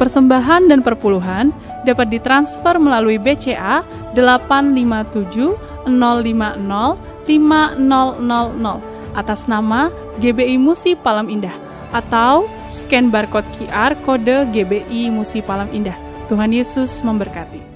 Persembahan dan perpuluhan dapat ditransfer melalui BCA 857 050 5000 atas nama GBI Musi Palam Indah atau scan barcode QR kode GBI Musi Palam Indah. Tuhan Yesus memberkati.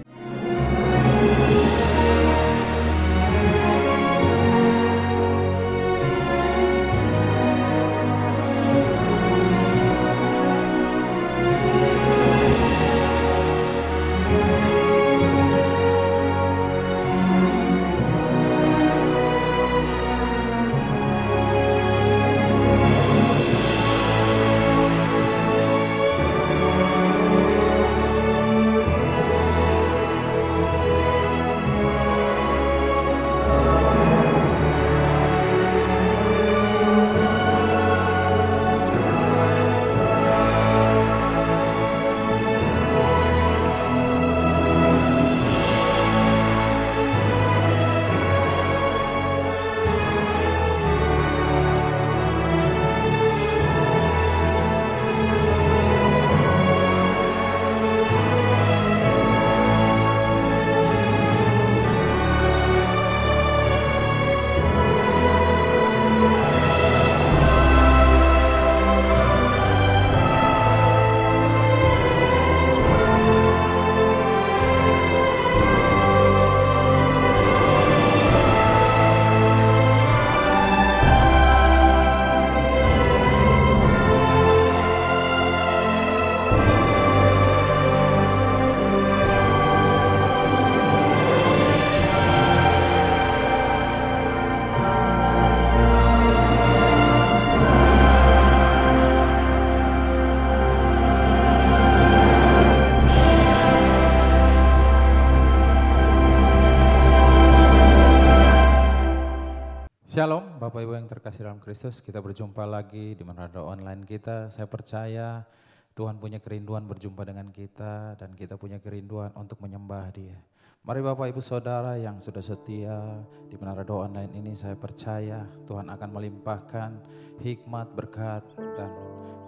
Shalom Bapak Ibu yang terkasih dalam Kristus, kita berjumpa lagi di Manado Online kita. Saya percaya Tuhan punya kerinduan berjumpa dengan kita dan kita punya kerinduan untuk menyembah Dia. Mari Bapak Ibu Saudara yang sudah setia di Manado Online ini, saya percaya Tuhan akan melimpahkan hikmat, berkat dan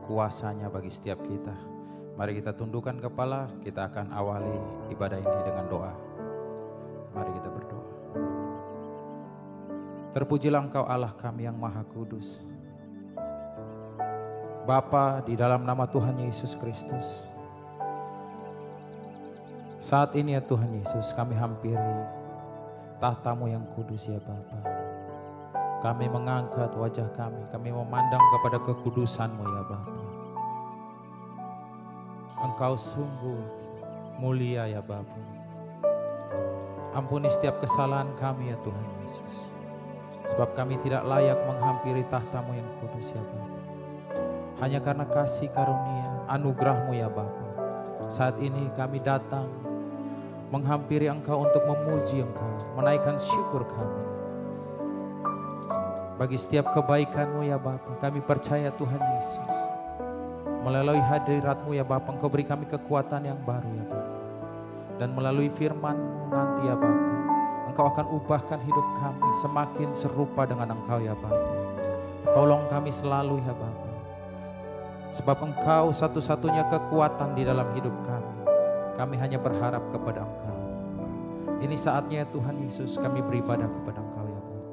kuasanya bagi setiap kita. Mari kita tundukkan kepala, kita akan awali ibadah ini dengan doa. Mari kita berdoa. Terpujilah Engkau Allah kami yang Maha Kudus. Bapa, di dalam nama Tuhan Yesus Kristus, saat ini ya Tuhan Yesus, kami hampiri tahta-Mu yang kudus ya Bapa. Kami mengangkat wajah kami memandang kepada kekudusan-Mu ya Bapa. Engkau sungguh mulia ya Bapa. Ampuni setiap kesalahan kami ya Tuhan Yesus. Sebab kami tidak layak menghampiri tahta-Mu yang kudus ya Bapa. Hanya karena kasih karunia, anugerah-Mu ya Bapa. Saat ini kami datang menghampiri Engkau untuk memuji Engkau, menaikkan syukur kami. Bagi setiap kebaikan-Mu ya Bapa, kami percaya Tuhan Yesus. Melalui hadirat-Mu ya Bapa, Engkau beri kami kekuatan yang baru ya Bapa. Dan melalui firman-Mu nanti ya Bapa, Engkau akan ubahkan hidup kami semakin serupa dengan Engkau ya Bapa. Tolong kami selalu ya Bapa. Sebab Engkau satu-satunya kekuatan di dalam hidup kami. Kami hanya berharap kepada Engkau. Ini saatnya Tuhan Yesus kami beribadah kepada Engkau ya Bapa.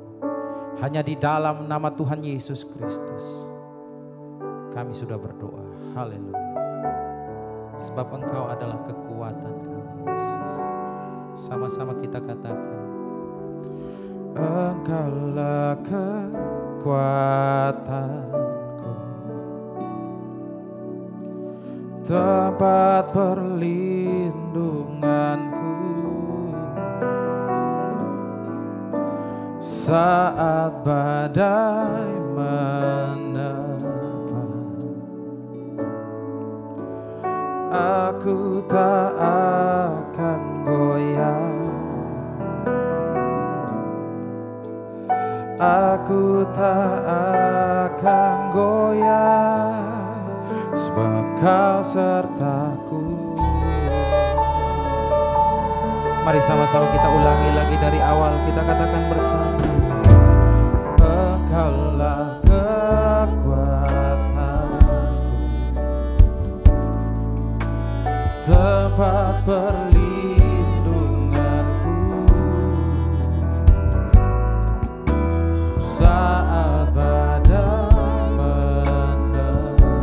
Hanya di dalam nama Tuhan Yesus Kristus kami sudah berdoa. Haleluya. Sebab Engkau adalah kekuatan kami Yesus. Sama-sama kita katakan. Engkaulah kekuatanku, tempat perlindunganku, saat badai menerpa. Aku tak akan goyah. Aku tak akan goyah, sebab Kau sertaku. Mari sama-sama kita ulangi lagi dari awal, kita katakan bersama. Engkaulah kekuatanku, tempat perlindunganku saat badai menerpa.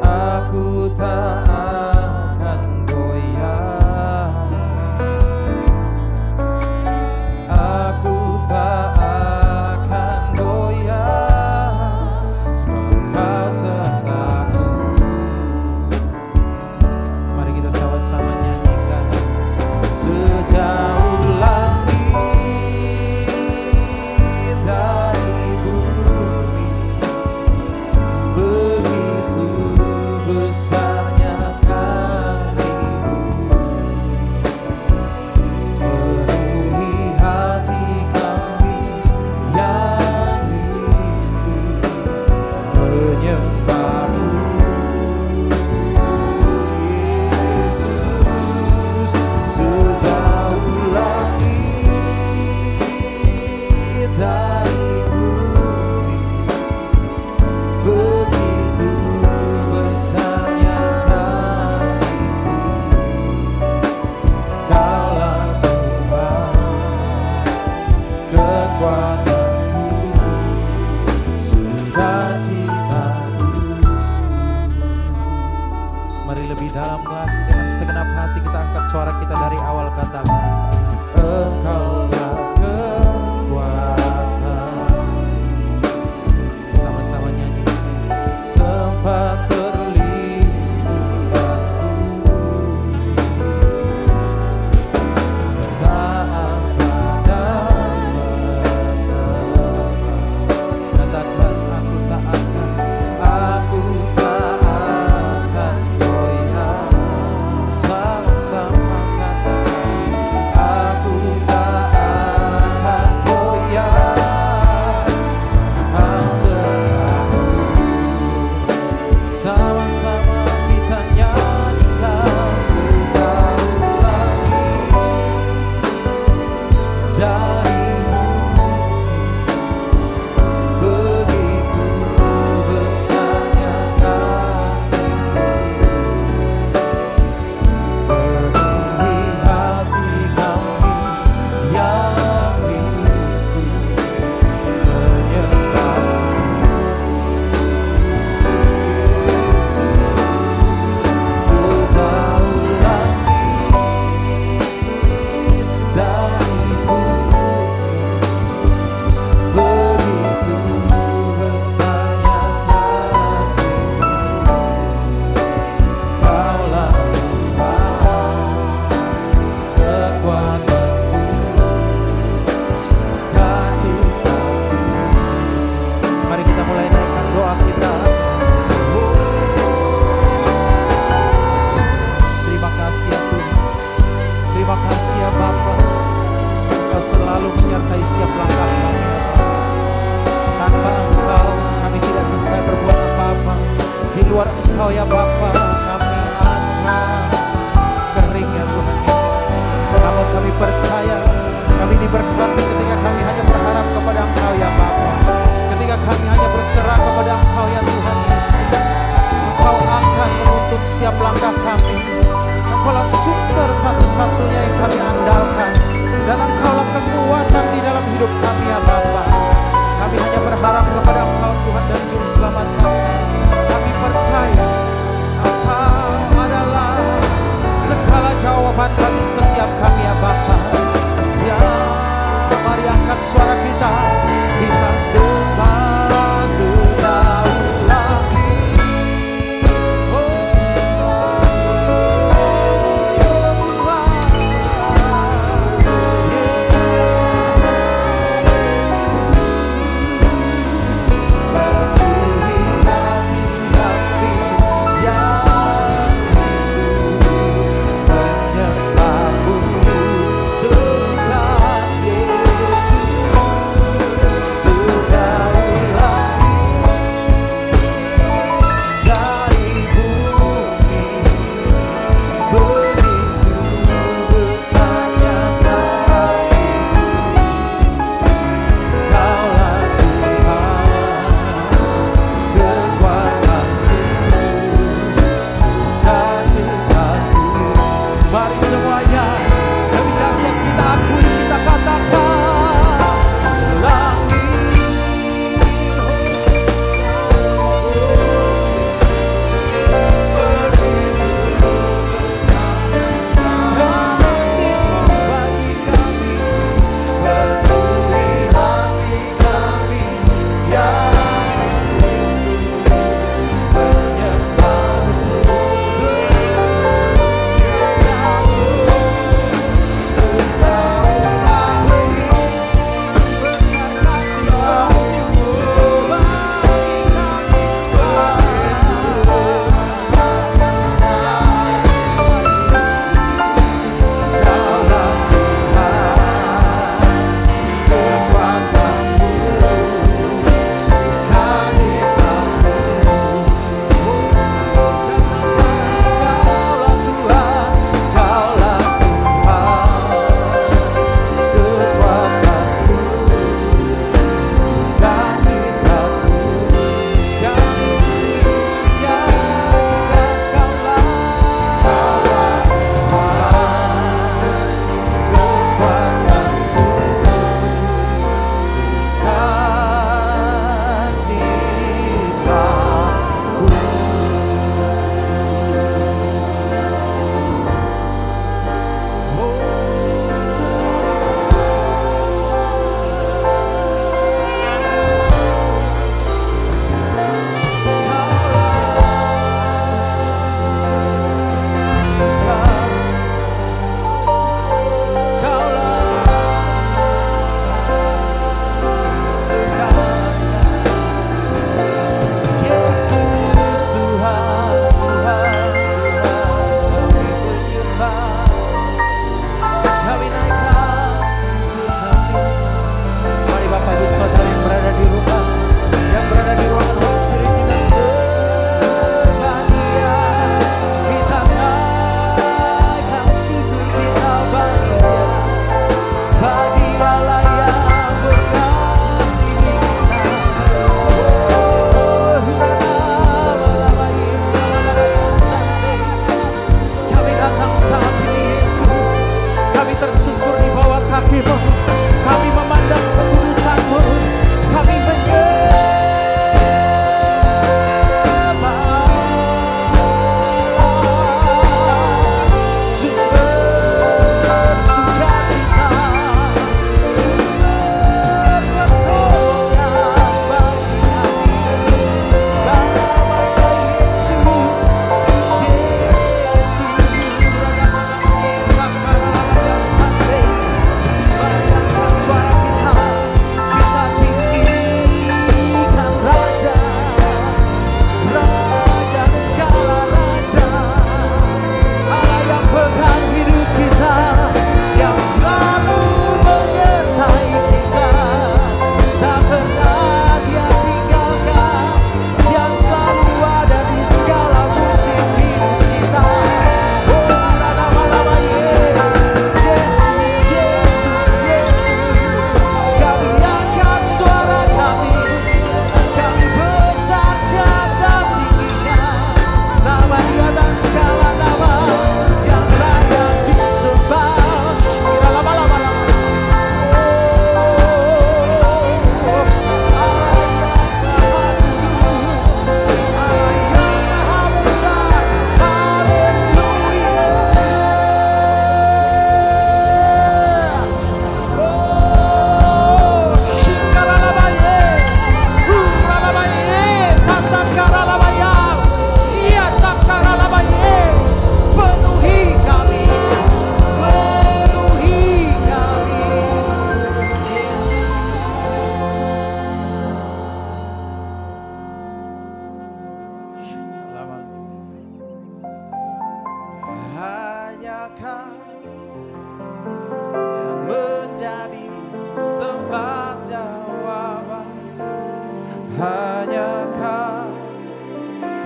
Aku tak akan goyah, aku tak akan goyah, sebab Kau sertaku. Mari kita sama-sama nyanyikan. Sejauh langit dari bumi, begitu besarnya kasih-Mu, penuhi hati kami yang rindu menyembah-Mu. Yesus, sejauh langit dari bumi, begitu besarnya kasih-Mu. Kaulah Tuhan, kekuatanku, sukacitaku. Mari lebih dalam lagi dengan segenap hati kita angkat suara kita dari awal, katakan Engkaulah kekuatan. Sama-sama nyanyi. Tempat perlindunganku saat badai menerpa. Katakan aku tak akan goyah. Sama-sama katakan aku tak akan goyah, Kau sertaku. Sama-sama kita nyanyikan. Sejauh langit dari begitu besarnya kasih-Mu, penuhi hati kami yang rindu menyembah-Mu. Yesus, sejauh langit dari bumi, begitu besarnya kasih-Mu. Kaulah Tuhan, kekuatanku, sukacitaku. Mari kita mulai naikkan doa kita. Terima kasih ya Tuhan, terima kasih ya Bapa, Engkau selalu menyertai setiap langkah kami ya Bapa. Tanpa Engkau kami tidak bisa berbuat apa-apa. Di luar Engkau ya Bapa, kami akan kering ya Tuhan Yesus. Namun kami percaya, kami diberkati ketika kami hanya berharap kepada Engkau ya Bapa. Ketika kami hanya berserah kepada Engkau ya Tuhan Yesus, Engkau akan menuntun setiap langkah kami. Engkaulah sumber satu-satunya yang kami andalkan, dan Engkaulah kekuatan di dalam hidup kami ya Bapa. Kami hanya berharap kepada Engkau Tuhan dan Juru Selamat kami. Kami percaya Engkau adalah segala jawaban bagi setiap kami ya Bapa. Ya, mari angkat suara kita. Kita sembah sejauh langit.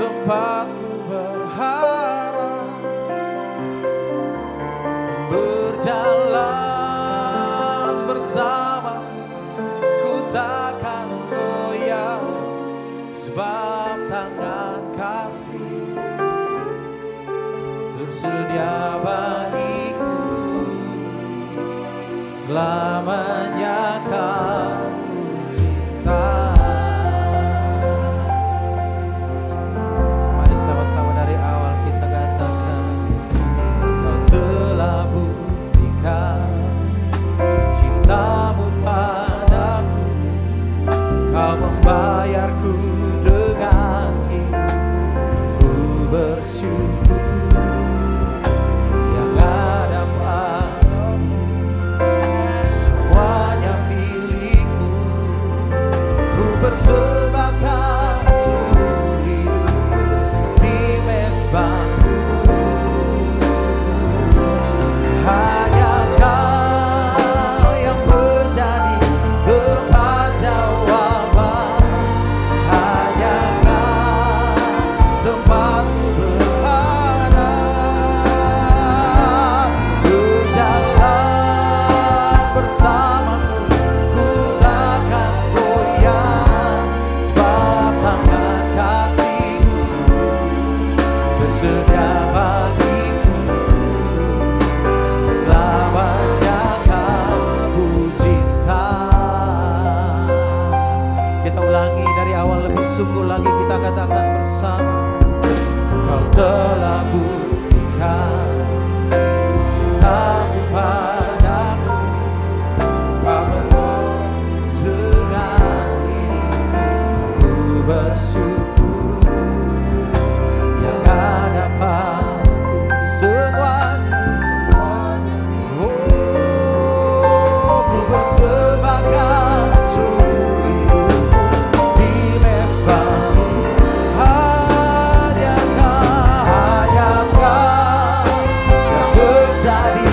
tempatku berharap, berjalan bersama, ku takkan goyah, sebab tangan kasih tersedia bagiku, selamanya kau cinta. Mari sama-sama dari awal kita katakan, kau telah buktikan cintamu padaku, kau membayarku dengan hidup, ku bersyukur yang ada padamu, semuanya milikmu, ku persembahkan seluruh hidupku di mezbahmu. Hanya kau yang menjadi tempat jawaban, hanya kau tempatku berharap, berjalan bersamamu, ku takkan goyah, sebab tangan kasih-Mu tersedia bagiku, selamanya kau ku cinta. Kita ulangi dari awal lebih sungguh lagi, kita katakan bersama, kau telah buktikan cintamu padaku, kau menebus dengan hidupmu, ku bersyukur yang ada padaku, semuanya, oh, ku persembahkan seluruh hidupku di mezbahmu. Hanya kau yang menjadi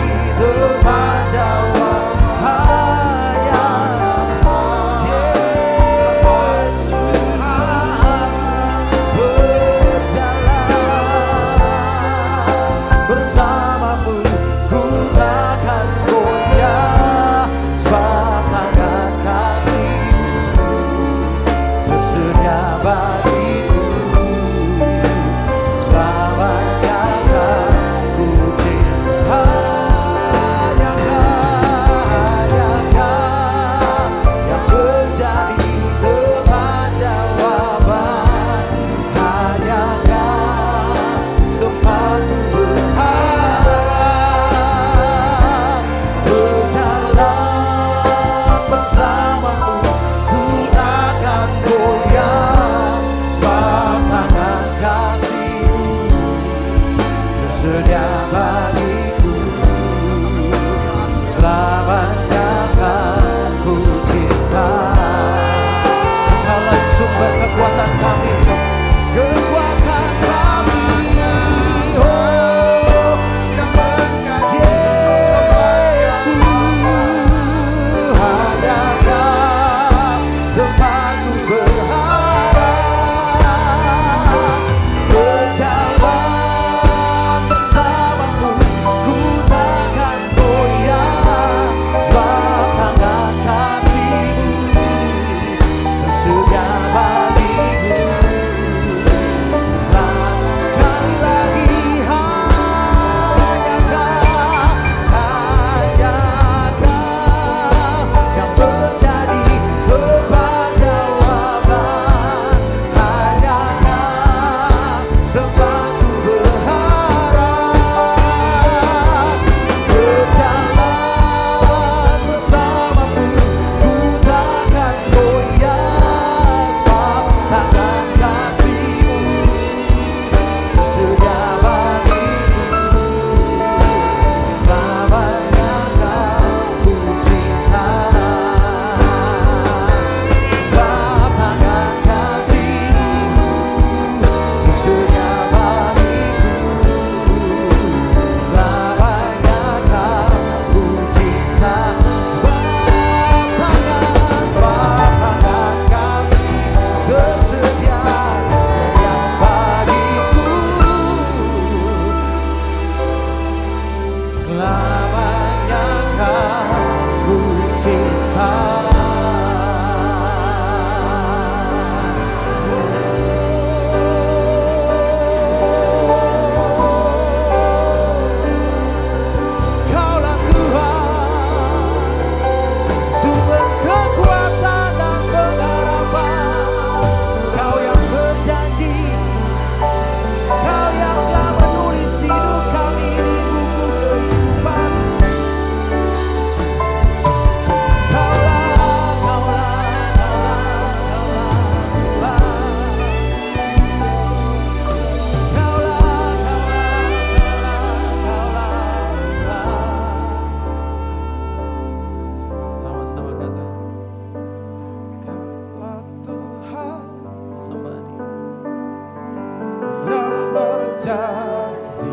berjanji,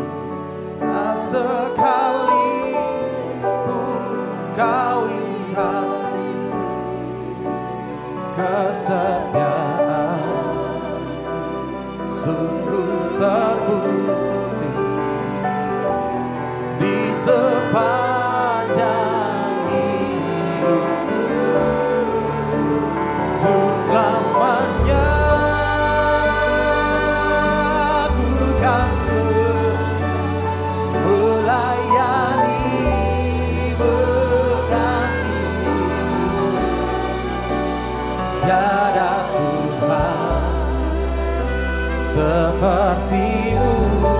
tak sekalipun kau ingkari kesetiaan sungguh terbukti di sepanjang hidupku untuk selamanya. Ku kan melayani mengasihi, tiada Tuhan seperti-Mu.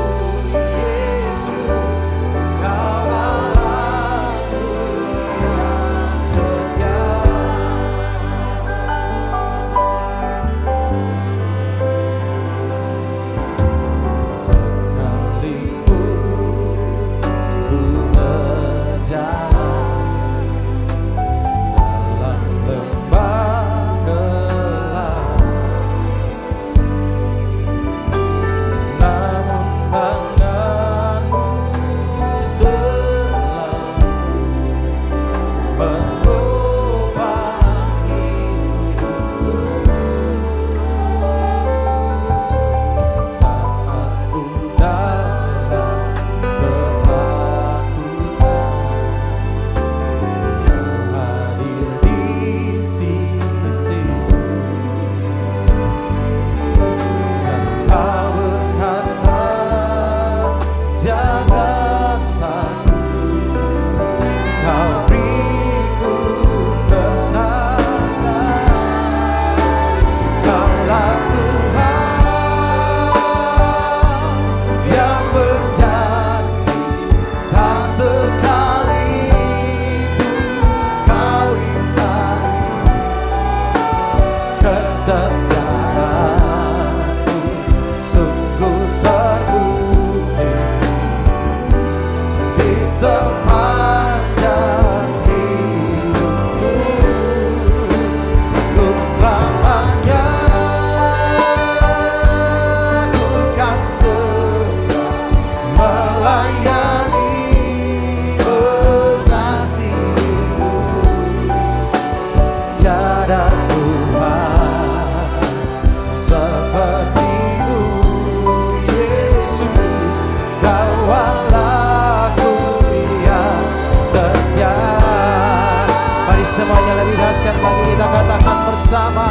Semuanya lebih dahsyat lagi kita katakan bersama.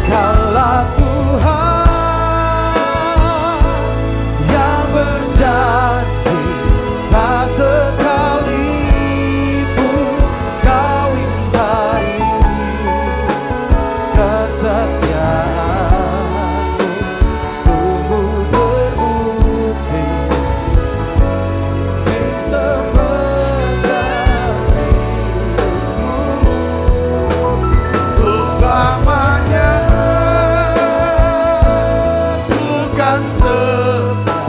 Kaulah Tuhan yang berjanji, tak sekalipun kau ingkari kesetiaan-Mu sungguh terbukti di sepanjang hidupku untuk selamanya. Bukan setia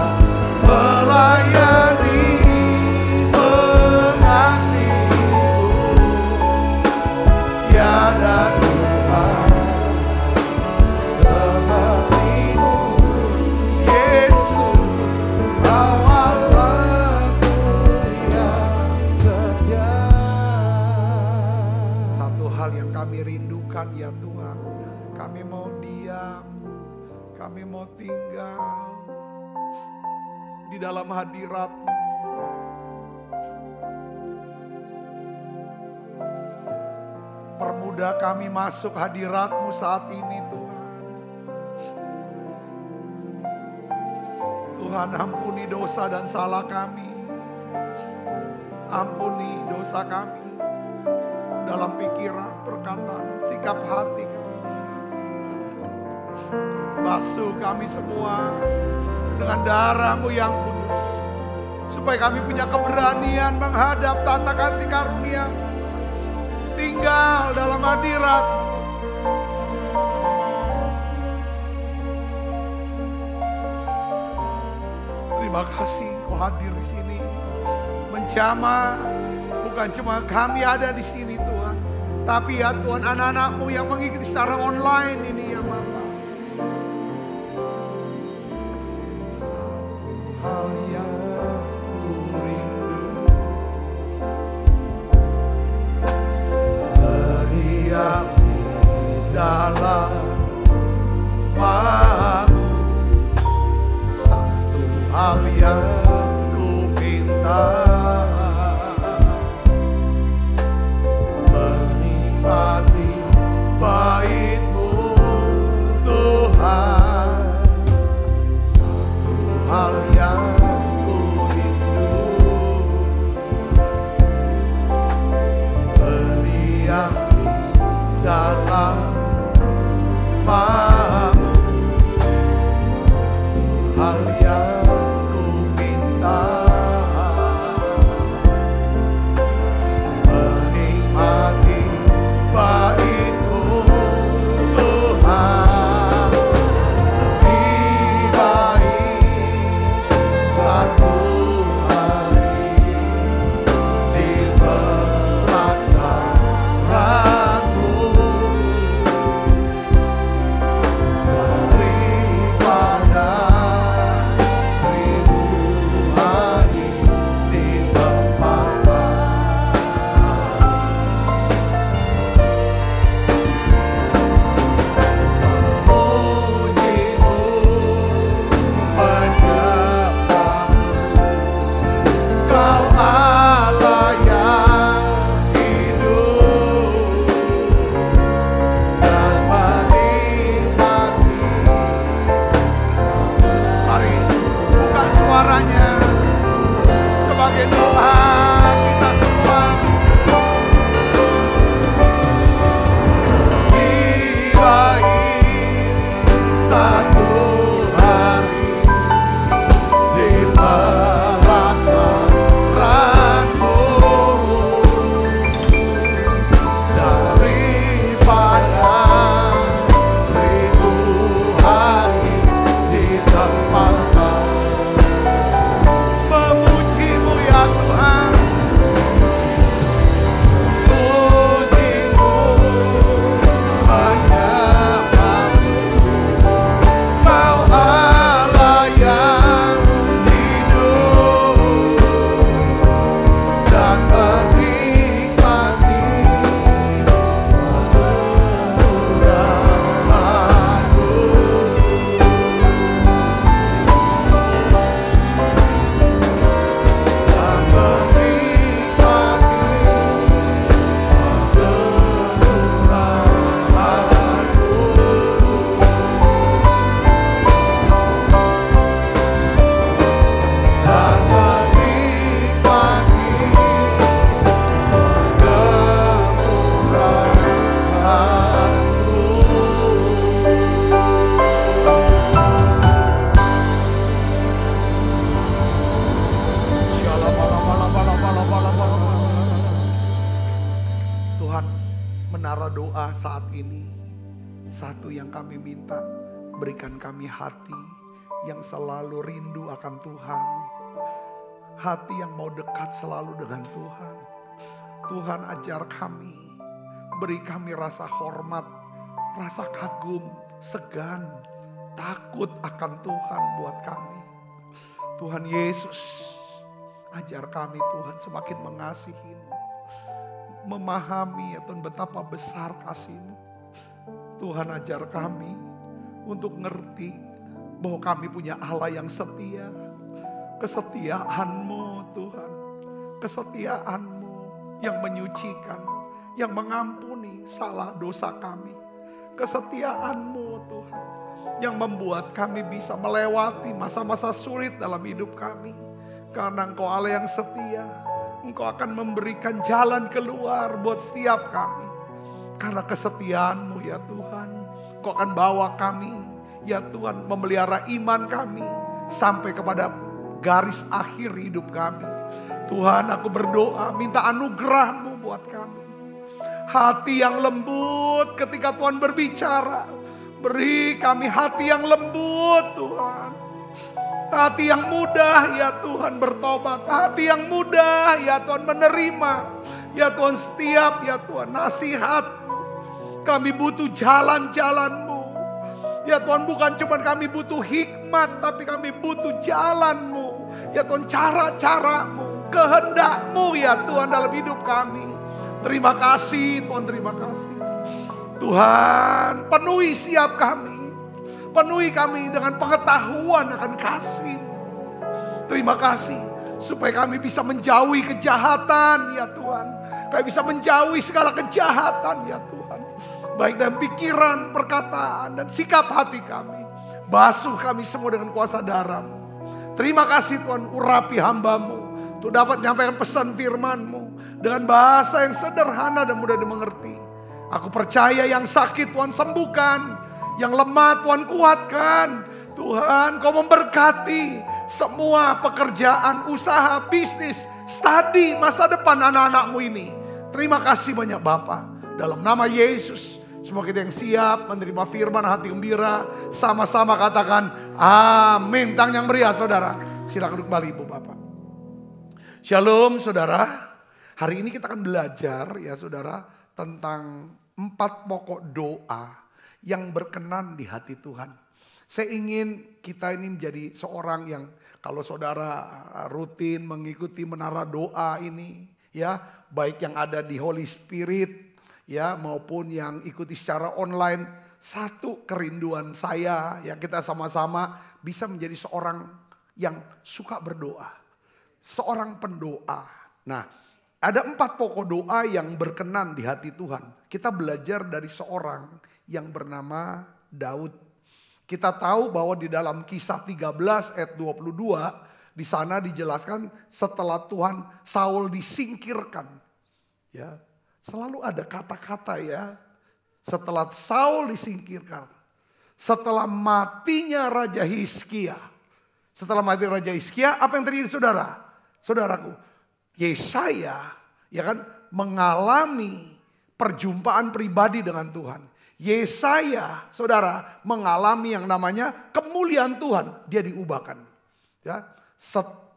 melayani mengasihi-Mu, tiada Tuhan seperti-Mu. Yesus, Kau Allahku yang setia. Satu hal yang kami rindukan ya Tuhan, kami mau diam, kami mau tinggal di dalam hadirat-Mu. Permudah kami masuk hadirat-Mu saat ini Tuhan. Tuhan ampuni dosa dan salah kami. Ampuni dosa kami dalam pikiran, perkataan, sikap hati kami. Basuh kami semua dengan darah-Mu yang kudus, supaya kami punya keberanian menghadap tata kasih karunia, tinggal dalam hadirat. Terima kasih Kau hadir di sini menjamah. Bukan cuma kami ada di sini Tuhan, tapi ya Tuhan anak-anak-Mu yang mengikuti secara online ini ya Bapa. hal yang ku minta, menikmati baik-Mu Tuhan. Lebih baik satu hari di pelataran-Mu daripada 1000 hari di tempat memuji-Mu, menyembah-Mu. Kau Allah yang hidup dan menikmati. Mari buka suaranya sebagai doa kita semua. Lebih baik satu hari di pelataran-Mu daripada 1000 hari di tempat memuji-Mu ya Tuhan. Puji-Mu, menyembah-Mu. Kau Allah yang hidup dan menikmati pemuraan-Mu. Dan Tuhan, menara doa saat ini, satu yang kami minta, berikan kami hati yang selalu rindu akan Tuhan. Hati yang mau dekat selalu dengan Tuhan. Tuhan, ajar kami, beri kami rasa hormat, rasa kagum, segan, takut akan Tuhan buat kami. Tuhan Yesus, ajar kami Tuhan semakin mengasihi-Mu, memahami ya Tuhan betapa besar kasih-Mu. Tuhan, ajar kami untuk ngerti bahwa kami punya Allah yang setia. Kesetiaan-Mu Tuhan, kesetiaan-Mu yang menyucikan, yang mengampuni salah dosa kami. Kesetiaan-Mu Tuhan, yang membuat kami bisa melewati masa-masa sulit dalam hidup kami. Karena Engkau Allah yang setia, Engkau akan memberikan jalan keluar buat setiap kami. Karena kesetiaan-Mu ya Tuhan, Engkau akan bawa kami ya Tuhan, memelihara iman kami sampai kepada garis akhir hidup kami. Tuhan, aku berdoa minta anugerah-Mu buat kami. Hati yang lembut ketika Tuhan berbicara. Beri kami hati yang lembut Tuhan. Hati yang mudah ya Tuhan bertobat. Hati yang mudah ya Tuhan menerima. Ya Tuhan setiap ya Tuhan nasihat. Kami butuh jalan-jalan-Mu. Ya Tuhan, bukan cuma kami butuh hikmat, tapi kami butuh jalan-Mu. Ya Tuhan, cara-cara-Mu, kehendak-Mu ya Tuhan dalam hidup kami. Terima kasih Tuhan, terima kasih. Tuhan, penuhi setiap kami. Penuhi kami dengan pengetahuan akan kasih-Mu. Terima kasih supaya kami bisa menjauhi kejahatan ya Tuhan. Kami bisa menjauhi segala kejahatan ya Tuhan. Baik dalam pikiran, perkataan, dan sikap hati kami. Basuh kami semua dengan kuasa darah-Mu. Terima kasih Tuhan, urapi hamba-Mu untuk dapat menyampaikan pesan firman-Mu dengan bahasa yang sederhana dan mudah dimengerti. Aku percaya yang sakit Tuhan sembuhkan, yang lemah Tuhan kuatkan, Tuhan, Kau memberkati semua pekerjaan, usaha, bisnis, studi, masa depan anak-anak-Mu ini. Terima kasih banyak Bapa. Dalam nama Yesus, semua kita yang siap menerima firman hati gembira, sama-sama katakan amin. Tangan yang meriah saudara. Silakan duduk kembali Ibu Bapak. Shalom saudara. Hari ini kita akan belajar ya saudara tentang 4 pokok doa yang berkenan di hati Tuhan. Saya ingin kita ini menjadi seorang yang kalau saudara rutin mengikuti menara doa ini ya, baik yang ada di Holy Spirit ya maupun yang ikuti secara online, satu kerinduan saya ya kita sama-sama bisa menjadi seorang yang suka berdoa, seorang pendoa. Nah, ada 4 pokok doa yang berkenan di hati Tuhan. Kita belajar dari seorang yang bernama Daud. Kita tahu bahwa di dalam Kisah 13 ayat 22 di sana dijelaskan setelah Tuhan Saul disingkirkan. Ya, selalu ada kata-kata ya. Setelah Saul disingkirkan, setelah matinya Raja Hizkia. Setelah mati Raja Hizkia, apa yang terjadi saudara? Saudaraku, Yesaya ya kan mengalami perjumpaan pribadi dengan Tuhan. Yesaya, saudara, mengalami yang namanya kemuliaan Tuhan. Dia diubahkan. Ya,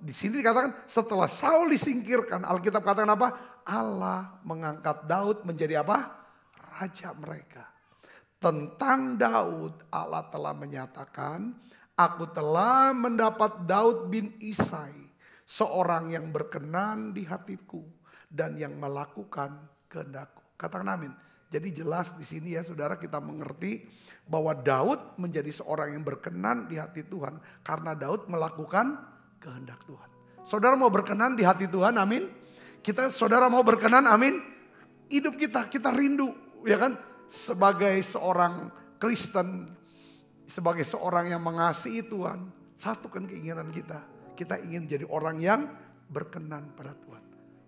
di sini dikatakan setelah Saul disingkirkan, Alkitab katakan apa? Allah mengangkat Daud menjadi apa? Raja mereka. Tentang Daud, Allah telah menyatakan, aku telah mendapat Daud bin Isai, seorang yang berkenan di hatiku dan yang melakukan kehendakku. Katakan amin. Jadi jelas di sini ya saudara kita mengerti bahwa Daud menjadi seorang yang berkenan di hati Tuhan karena Daud melakukan kehendak Tuhan. Saudara mau berkenan di hati Tuhan, amin. Saudara mau berkenan, amin. Hidup kita rindu ya kan sebagai seorang Kristen, sebagai seorang yang mengasihi Tuhan, satukan keinginan kita. Kita ingin menjadi orang yang berkenan pada Tuhan.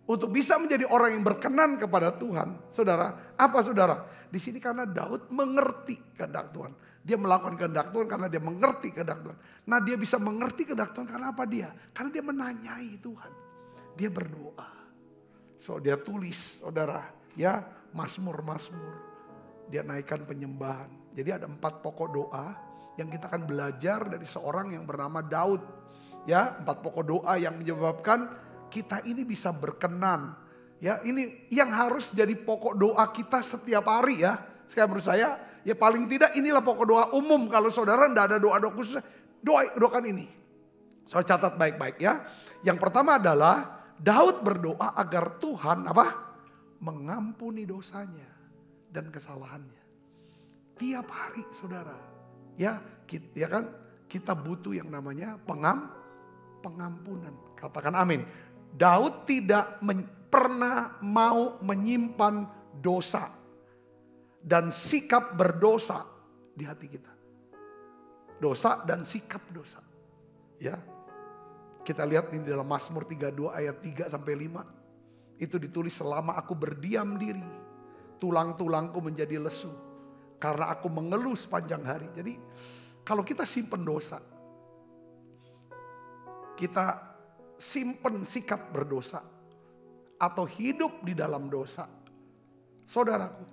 Untuk bisa menjadi orang yang berkenan kepada Tuhan, saudara, apa saudara? Di sini karena Daud mengerti kehendak Tuhan. Dia melakukan kehendak Tuhan karena dia mengerti kehendak Tuhan. Nah, dia bisa mengerti kehendak Tuhan karena apa dia? Karena dia menanyai Tuhan. Dia berdoa. So, dia tulis, saudara, ya, Mazmur-Mazmur. Dia naikkan penyembahan. Jadi ada 4 pokok doa yang kita akan belajar dari seorang yang bernama Daud. Ya, 4 pokok doa yang menyebabkan kita ini bisa berkenan. Ya, ini yang harus jadi pokok doa kita setiap hari ya. Sekarang menurut saya, ya paling tidak inilah pokok doa umum. Kalau saudara tidak ada doa-doa khusus, doakan ini. So catat baik-baik ya. Yang pertama adalah Daud berdoa agar Tuhan apa? Mengampuni dosanya dan kesalahannya. Tiap hari saudara. Ya kan kita butuh yang namanya pengampunan. Katakan amin. Daud tidak pernah mau menyimpan dosa dan sikap berdosa di hati kita. Dosa dan sikap dosa. Ya. Kita lihat ini dalam Mazmur 32 ayat 3 sampai 5. Itu ditulis selama aku berdiam diri, tulang-tulangku menjadi lesu karena aku mengeluh sepanjang hari. Jadi kalau kita simpen dosa, kita simpen sikap berdosa atau hidup di dalam dosa, saudaraku,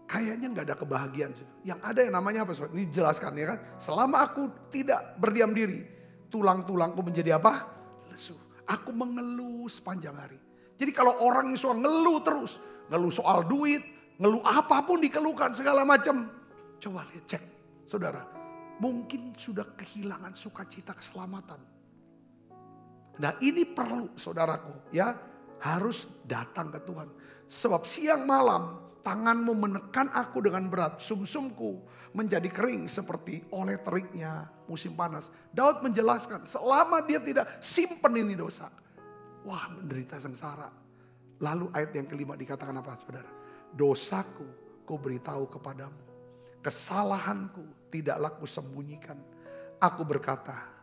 kayaknya nggak ada kebahagiaan. Yang ada yang namanya apa? Ini jelaskan ya kan. Selama aku tidak berdiam diri, tulang-tulangku menjadi apa? Lesu. Aku mengeluh sepanjang hari. Jadi kalau orang yang suka ngeluh terus, ngeluh soal duit, ngeluh apapun dikeluhkan segala macam, coba lihat cek, saudara, mungkin sudah kehilangan sukacita keselamatan. Nah ini perlu saudaraku ya, harus datang ke Tuhan. Sebab siang malam tanganmu menekan aku dengan berat, sumsumku menjadi kering seperti oleh teriknya musim panas. Daud menjelaskan selama dia tidak simpen ini dosa, wah menderita sengsara. Lalu ayat yang kelima dikatakan apa saudara? Dosaku ku beritahu kepadamu, kesalahanku tidaklah kusembunyikan. Aku berkata,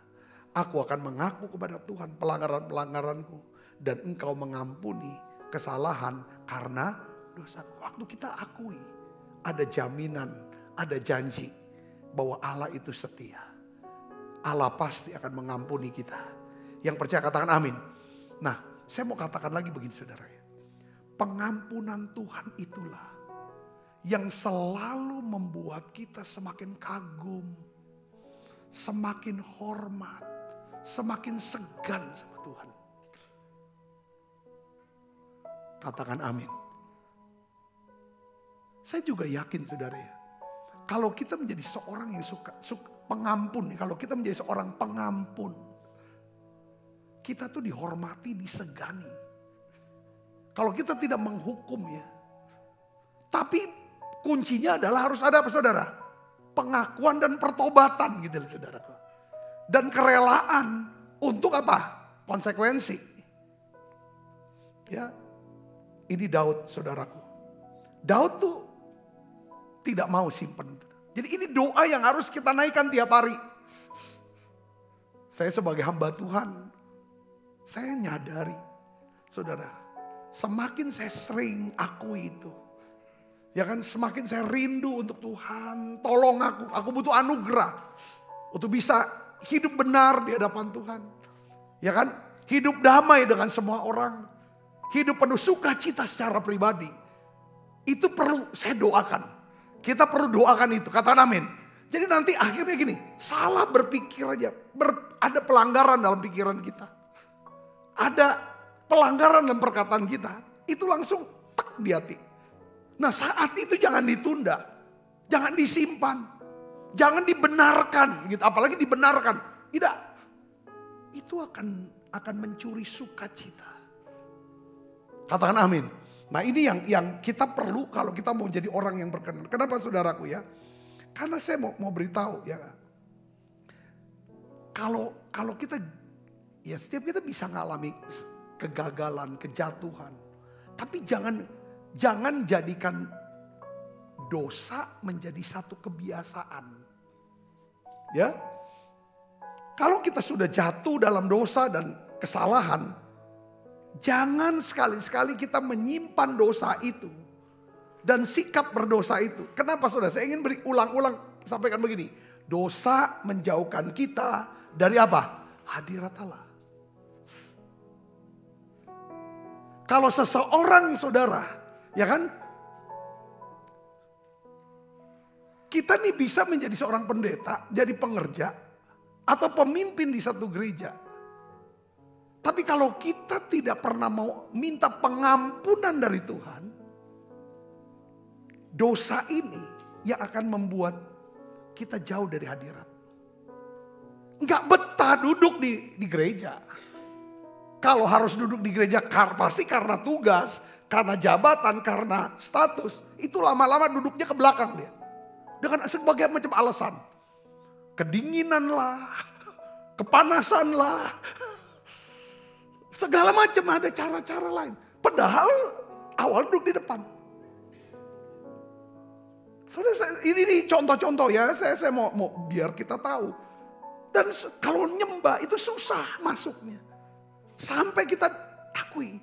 aku akan mengaku kepada Tuhan pelanggaran-pelanggaranku dan engkau mengampuni kesalahan karena dosaku. Waktu kita akui ada jaminan, ada janji bahwa Allah itu setia. Allah pasti akan mengampuni kita. Yang percaya katakan amin. Nah, saya mau katakan lagi begini saudara. Pengampunan Tuhan itulah yang selalu membuat kita semakin kagum, semakin hormat, semakin segan sama Tuhan. Katakan amin. Saya juga yakin saudara ya, kalau kita menjadi seorang yang suka pengampun, kalau kita menjadi seorang pengampun, kita tuh dihormati, disegani. Kalau kita tidak menghukum ya, tapi kuncinya adalah harus ada apa saudara? Pengakuan dan pertobatan gitu loh saudaraku. Dan kerelaan untuk apa? Konsekuensi. Ya, ini Daud saudaraku. Daud tuh tidak mau simpen. Jadi ini doa yang harus kita naikkan tiap hari. Saya sebagai hamba Tuhan, saya nyadari, saudara, semakin saya sering akui itu, ya kan, semakin saya rindu untuk Tuhan, tolong aku butuh anugerah untuk bisa hidup benar di hadapan Tuhan. Ya kan, hidup damai dengan semua orang, hidup penuh sukacita secara pribadi. Itu perlu saya doakan. Kita perlu doakan itu, katakan amin. Jadi nanti akhirnya gini, salah berpikir aja, ada pelanggaran dalam pikiran kita. Ada pelanggaran dalam perkataan kita, itu langsung tak di hati. Nah saat itu jangan ditunda, jangan disimpan, jangan dibenarkan, gitu. Apalagi dibenarkan, tidak. Itu akan mencuri sukacita. Katakan amin. Nah ini yang kita perlu kalau kita mau jadi orang yang berkenan. Kenapa saudaraku ya? Karena saya mau beritahu ya. Kalau kita, ya setiap kita bisa ngalami kegagalan, kejatuhan. Tapi jangan jadikan dosa menjadi satu kebiasaan. Ya. Kalau kita sudah jatuh dalam dosa dan kesalahan, jangan sekali-sekali kita menyimpan dosa itu dan sikap berdosa itu. Kenapa saudara? Saya ingin ulang-ulang sampaikan begini. Dosa menjauhkan kita dari apa? Hadirat Allah. Kalau seseorang saudara, ya kan? Kita nih bisa menjadi seorang pendeta, jadi pengerja, atau pemimpin di satu gereja. Tapi kalau kita tidak pernah mau minta pengampunan dari Tuhan, dosa ini yang akan membuat kita jauh dari hadirat. Nggak betah duduk di gereja. Kalau harus duduk di gereja pasti karena tugas, karena jabatan, karena status. Itu lama-lama duduknya ke belakang dia. Dengan sebagai macam alasan. Kedinginan lah, kepanasan lah. Segala macam ada cara-cara lain. Padahal awal duduk di depan. Saudara, ini contoh-contoh ya. Saya mau biar kita tahu. Dan kalau nyembah itu susah masuknya. Sampai kita akui.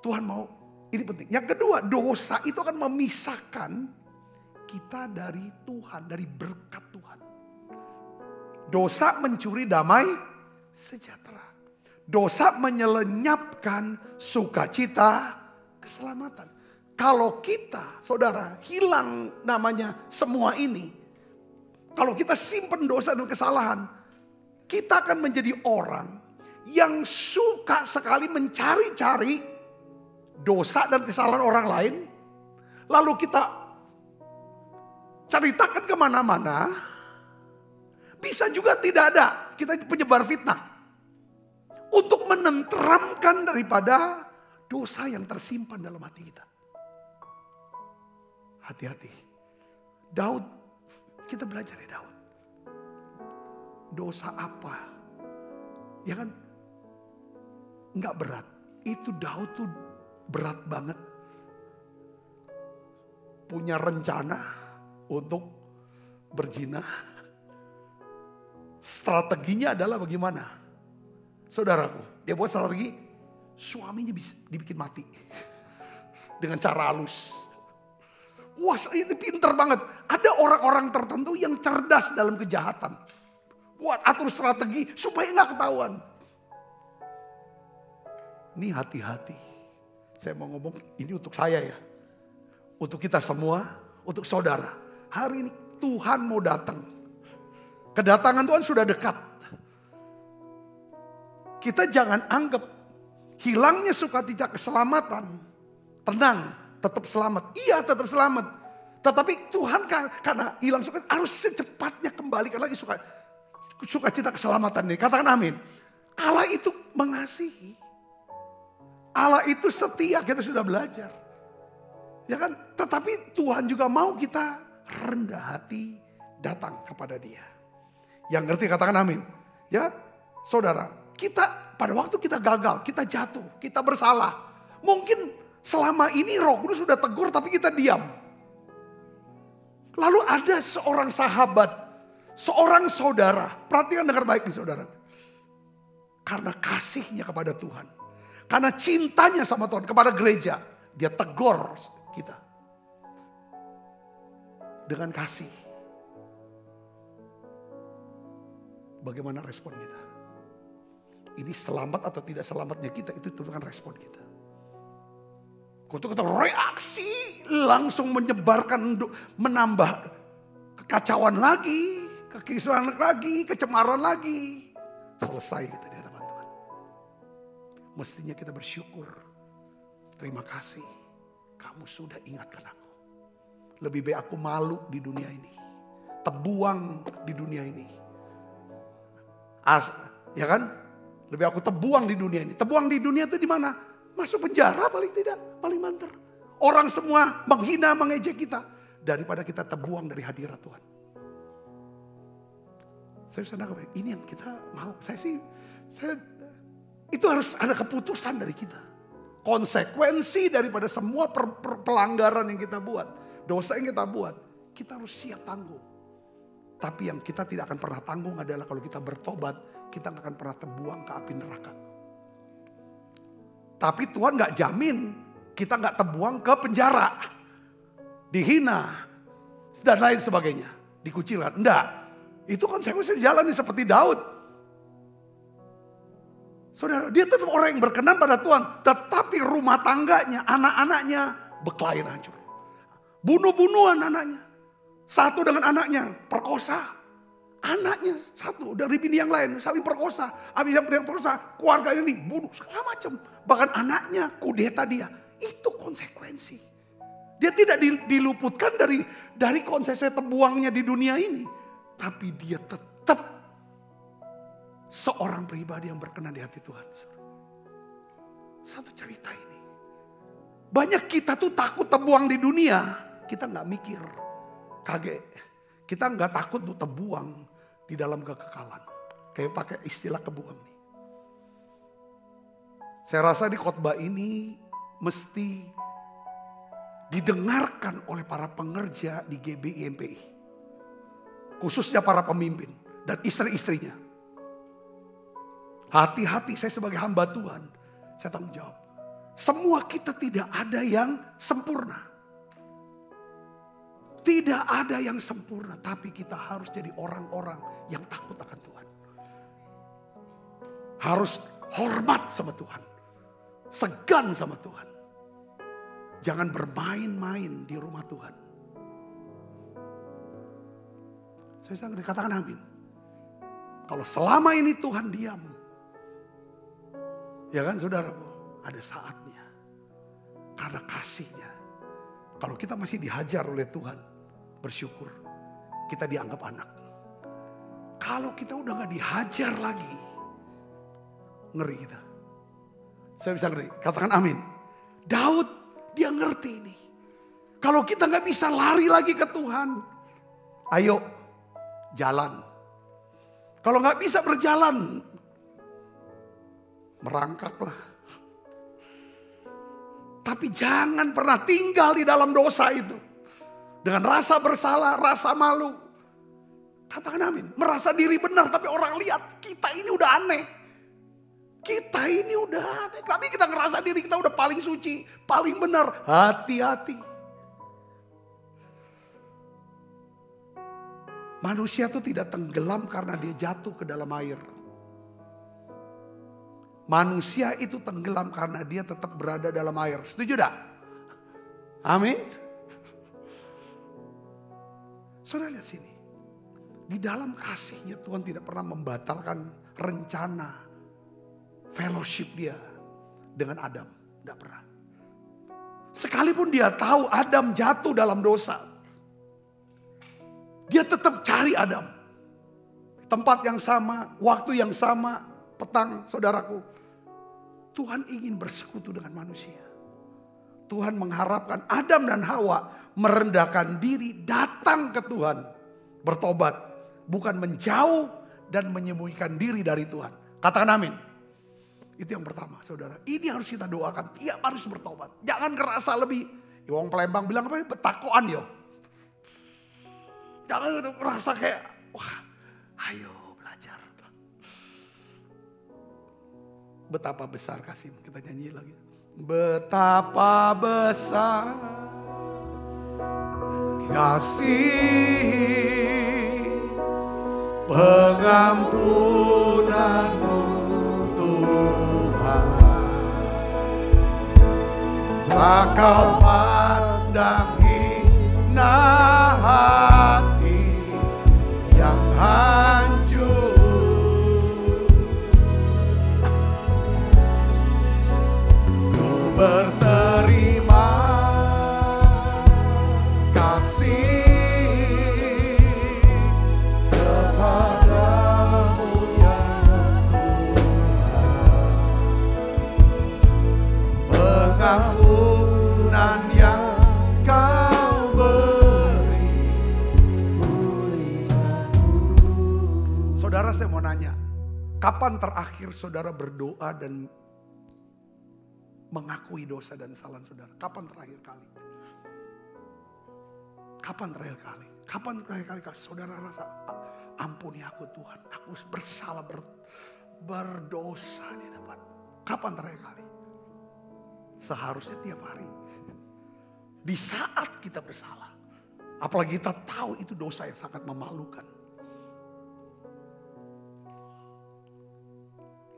Tuhan mau, ini penting. Yang kedua, dosa itu akan memisahkan kita dari Tuhan, dari berkat Tuhan. Dosa mencuri damai sejahtera. Dosa menyelenyapkan sukacita keselamatan. Kalau kita, saudara, hilang namanya semua ini. Kalau kita simpen dosa dan kesalahan, kita akan menjadi orang yang suka sekali mencari-cari dosa dan kesalahan orang lain. Lalu kita ceritakan kemana-mana. Bisa juga tidak ada. Kita penyebar fitnah. Untuk menenteramkan daripada dosa yang tersimpan dalam hati kita. Hati-hati. Daud, kita belajar dari Daud. Dosa apa? Ya kan? Enggak berat. Itu Daud tuh berat banget. Punya rencana untuk berzina. Strateginya adalah bagaimana? Saudaraku, dia buat strategi, suaminya bisa dibikin mati. Dengan cara halus. Wah, ini pinter banget. Ada orang-orang tertentu yang cerdas dalam kejahatan. buat atur strategi supaya nggak ketahuan. Ini hati-hati. Saya mau ngomong ini untuk saya ya. Untuk kita semua, untuk saudara. Hari ini Tuhan mau datang. Kedatangan Tuhan sudah dekat. Kita jangan anggap hilangnya sukacita keselamatan. Tenang, tetap selamat. Iya, tetap selamat. Tetapi Tuhan karena hilang sukacita harus secepatnya kembalikan lagi sukacita keselamatan ini. Katakan amin. Allah itu mengasihi. Allah itu setia, kita sudah belajar. Ya kan? Tetapi Tuhan juga mau kita rendah hati datang kepada Dia. Yang ngerti katakan amin. Ya, saudara, kita pada waktu kita gagal, kita jatuh, kita bersalah. Mungkin selama ini Roh Kudus sudah tegur tapi kita diam. Lalu ada seorang sahabat, seorang saudara. Perhatikan dengar baik nih saudara. Karena kasihnya kepada Tuhan. Karena cintanya sama Tuhan, kepada gereja. Dia tegur kita. Dengan kasih. Bagaimana respon kita? Ini selamat atau tidak selamatnya kita, itu tentukan respon kita. Kalau kita reaksi langsung menyebarkan, menambah kekacauan lagi, kekisruhan lagi, kecemaran lagi. Selesai kita di hadapan Tuhan. Mestinya kita bersyukur. Terima kasih, kamu sudah ingatkan aku. Lebih baik aku malu di dunia ini. Terbuang di dunia ini. Ya kan? Lebih aku terbuang di dunia ini. Terbuang di dunia itu di mana? Masuk penjara paling tidak, paling banter. Orang semua menghina, mengejek kita. Daripada kita terbuang dari hadirat Tuhan. Saya sadar, ini yang kita mau. Itu harus ada keputusan dari kita. Konsekuensi daripada semua pelanggaran yang kita buat. Dosa yang kita buat. Kita harus siap tanggung. Tapi yang kita tidak akan pernah tanggung adalah kalau kita bertobat. Kita gak akan pernah terbuang ke api neraka. Tapi Tuhan gak jamin kita gak terbuang ke penjara. Dihina. Dan lain sebagainya. Dikucilkan. Enggak. Itu konsekuensi jalan seperti Daud. Saudara, dia tetap orang yang berkenan pada Tuhan. Tetapi rumah tangganya, anak-anaknya berkelahi hancur. Bunuh-bunuhan anaknya. Satu dengan anaknya perkosa. Anaknya satu dari bini yang lain saling perkosa. Habis yang perkosa, keluarga ini bunuh segala macam. Bahkan anaknya kudeta dia. Itu konsekuensi. Dia tidak diluputkan dari konsekuensi terbuangnya di dunia ini. Tapi dia tetap seorang pribadi yang berkenan di hati Tuhan. Satu cerita ini. Banyak kita tuh takut terbuang di dunia. Kita gak mikir. Kaget. Kita gak takut untuk terbuang di dalam kekekalan. Kayak pakai istilah kebuang nih. Saya rasa di khotbah ini mesti didengarkan oleh para pengerja di GBI MPI. Khususnya para pemimpin dan istri-istrinya. Hati-hati, saya sebagai hamba Tuhan, saya tanggung jawab. Semua kita tidak ada yang sempurna. Tidak ada yang sempurna, tapi kita harus jadi orang-orang yang takut akan Tuhan. Harus hormat sama Tuhan. Segan sama Tuhan. Jangan bermain-main di rumah Tuhan. Saya sangat dikatakan amin. Kalau selama ini Tuhan diam. Ya kan saudara, ada saatnya. Karena kasihnya. Kalau kita masih dihajar oleh Tuhan, bersyukur kita dianggap anak. Kalau kita udah gak dihajar lagi, ngeri kita. Saya bisa ngerti, katakan amin. Daud, dia ngerti ini. Kalau kita gak bisa lari lagi ke Tuhan, ayo jalan. Kalau gak bisa berjalan, merangkaklah. Tapi jangan pernah tinggal di dalam dosa itu. Dengan rasa bersalah, rasa malu. Katakan amin. Merasa diri benar tapi orang lihat kita ini udah aneh. Kita ini udah aneh. Tapi kita ngerasa diri kita udah paling suci, paling benar. Hati-hati. Manusia itu tidak tenggelam karena dia jatuh ke dalam air. Manusia itu tenggelam karena dia tetap berada dalam air. Setuju tak? Amin. Saudara lihat sini. Di dalam kasihnya Tuhan tidak pernah membatalkan rencana fellowship dia dengan Adam. Tidak pernah. Sekalipun dia tahu Adam jatuh dalam dosa. Dia tetap cari Adam. Tempat yang sama, waktu yang sama, petang saudaraku. Tuhan ingin bersekutu dengan manusia. Tuhan mengharapkan Adam dan Hawa merendahkan diri, datang ke Tuhan. Bertobat. Bukan menjauh dan menyembunyikan diri dari Tuhan. Katakan amin. Itu yang pertama saudara. Ini harus kita doakan. Tiap harus bertobat. Jangan ngerasa lebih. Wong Palembang bilang apa? Betakoan yo. Jangan merasa kayak, wah ayo belajar. Betapa besar kasih-Mu. Kita nyanyi lagi. Betapa besar kasih pengampunan-Mu Tuhan. Tak Kau pandang hina hati yang hancur. Ku berterima kasih kepadamu ya Tuhan. Pengampunan yang Kau beri. Saudara, saya mau nanya, kapan terakhir saudara berdoa dan mengakui dosa dan kesalahan saudara? Kapan terakhir kali? Kapan terakhir kali? Kapan terakhir kali saudara rasa, ampuni aku Tuhan, aku bersalah berdosa di depan. Kapan terakhir kali? Seharusnya tiap hari. Di saat kita bersalah. Apalagi kita tahu itu dosa yang sangat memalukan.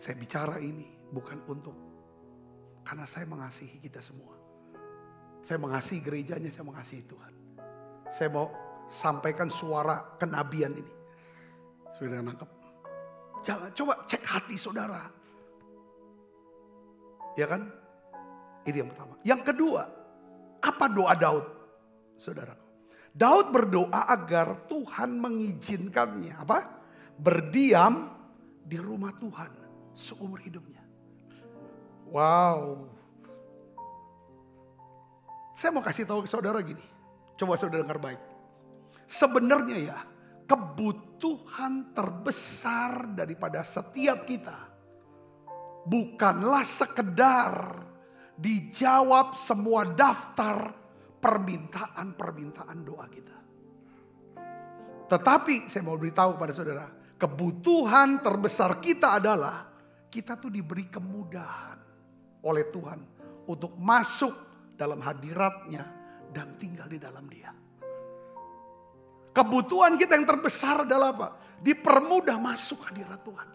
Saya bicara ini bukan untuk, karena saya mengasihi kita semua. Saya mengasihi gerejanya, saya mengasihi Tuhan. Saya mau sampaikan suara kenabian ini. Saudara nangkep? Jangan, coba cek hati saudara. Ya kan? Ini yang pertama. Yang kedua, apa doa Daud? Saudara. Daud berdoa agar Tuhan mengizinkannya apa? Berdiam di rumah Tuhan seumur hidupnya. Wow. Saya mau kasih tahu ke saudara gini. Coba saudara dengar baik. Sebenarnya ya, kebutuhan terbesar daripada setiap kita bukanlah sekedar dijawab semua daftar permintaan doa kita. Tetapi saya mau beritahu pada saudara, kebutuhan terbesar kita adalah kita tuh diberi kemudahan oleh Tuhan untuk masuk dalam hadiratnya dan tinggal di dalam Dia. Kebutuhan kita yang terbesar adalah apa? Dipermudah masuk hadirat Tuhan.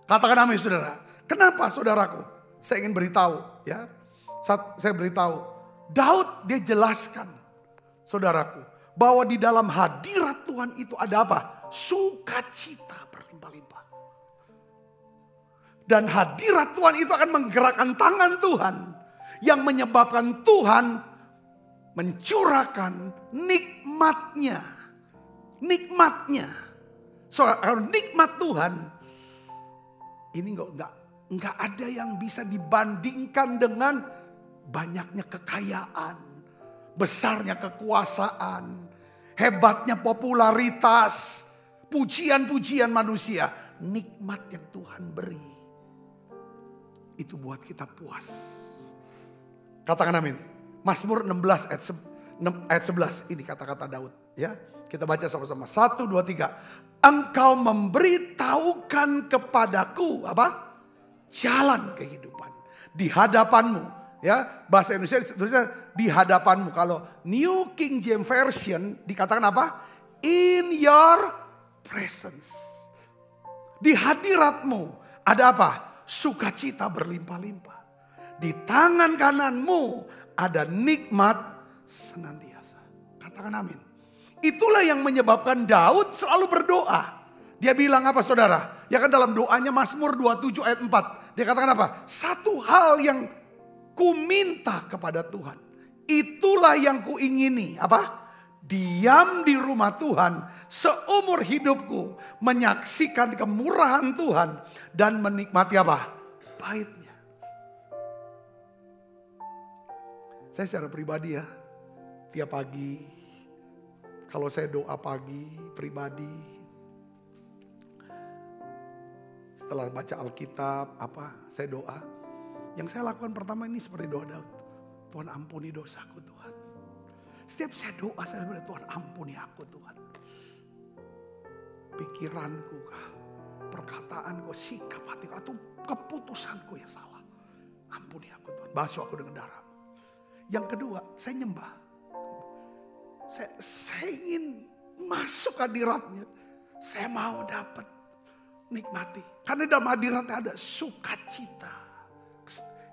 Katakan amin saudara. Kenapa saudaraku? Saya ingin beritahu ya. Saya beritahu. Daud dia jelaskan saudaraku. Bahwa di dalam hadirat Tuhan itu ada apa? Sukacita berlimpah-limpah. Dan hadirat Tuhan itu akan menggerakkan tangan Tuhan. Yang menyebabkan Tuhan mencurahkan nikmatnya. Nikmatnya. Soalnya nikmat Tuhan. Ini enggak ada yang bisa dibandingkan dengan banyaknya kekayaan. Besarnya kekuasaan. Hebatnya popularitas. Pujian-pujian manusia. Nikmat yang Tuhan beri. Itu buat kita puas. Katakan amin. Mazmur 16 ayat 11. Ini kata-kata Daud. Ya, kita baca sama-sama. 1, 2, 3. Engkau memberitahukan kepadaku apa? Jalan kehidupan. Di hadapanmu. Ya, bahasa Indonesia tulisnya di hadapanmu. Kalau New King James Version dikatakan apa? In your presence. Di hadiratmu ada apa? Sukacita berlimpah-limpah. Di tangan kananmu ada nikmat senantiasa. Katakan amin. Itulah yang menyebabkan Daud selalu berdoa. Dia bilang apa saudara? Ya kan dalam doanya Mazmur 27 ayat 4. Dia katakan apa? Satu hal yang ku minta kepada Tuhan. Itulah yang ku ingini. Apa? Diam di rumah Tuhan seumur hidupku. Menyaksikan kemurahan Tuhan. Dan menikmati apa? Baitnya. Saya secara pribadi ya. Tiap pagi. Kalau saya doa pagi pribadi. Setelah baca Alkitab, saya doa. Yang saya lakukan pertama ini seperti doa Daud. Tuhan ampuni dosaku Tuhan. Setiap saya doa saya bilang Tuhan ampuni aku Tuhan. Pikiranku kah, perkataanku, sikap hatiku atau keputusanku yang salah. Ampuni aku Tuhan. Basuh aku dengan darah. Yang kedua, saya nyembah. Saya ingin masuk hadiratnya. Saya mau dapat nikmati. Karena dalam hadiratnya ada sukacita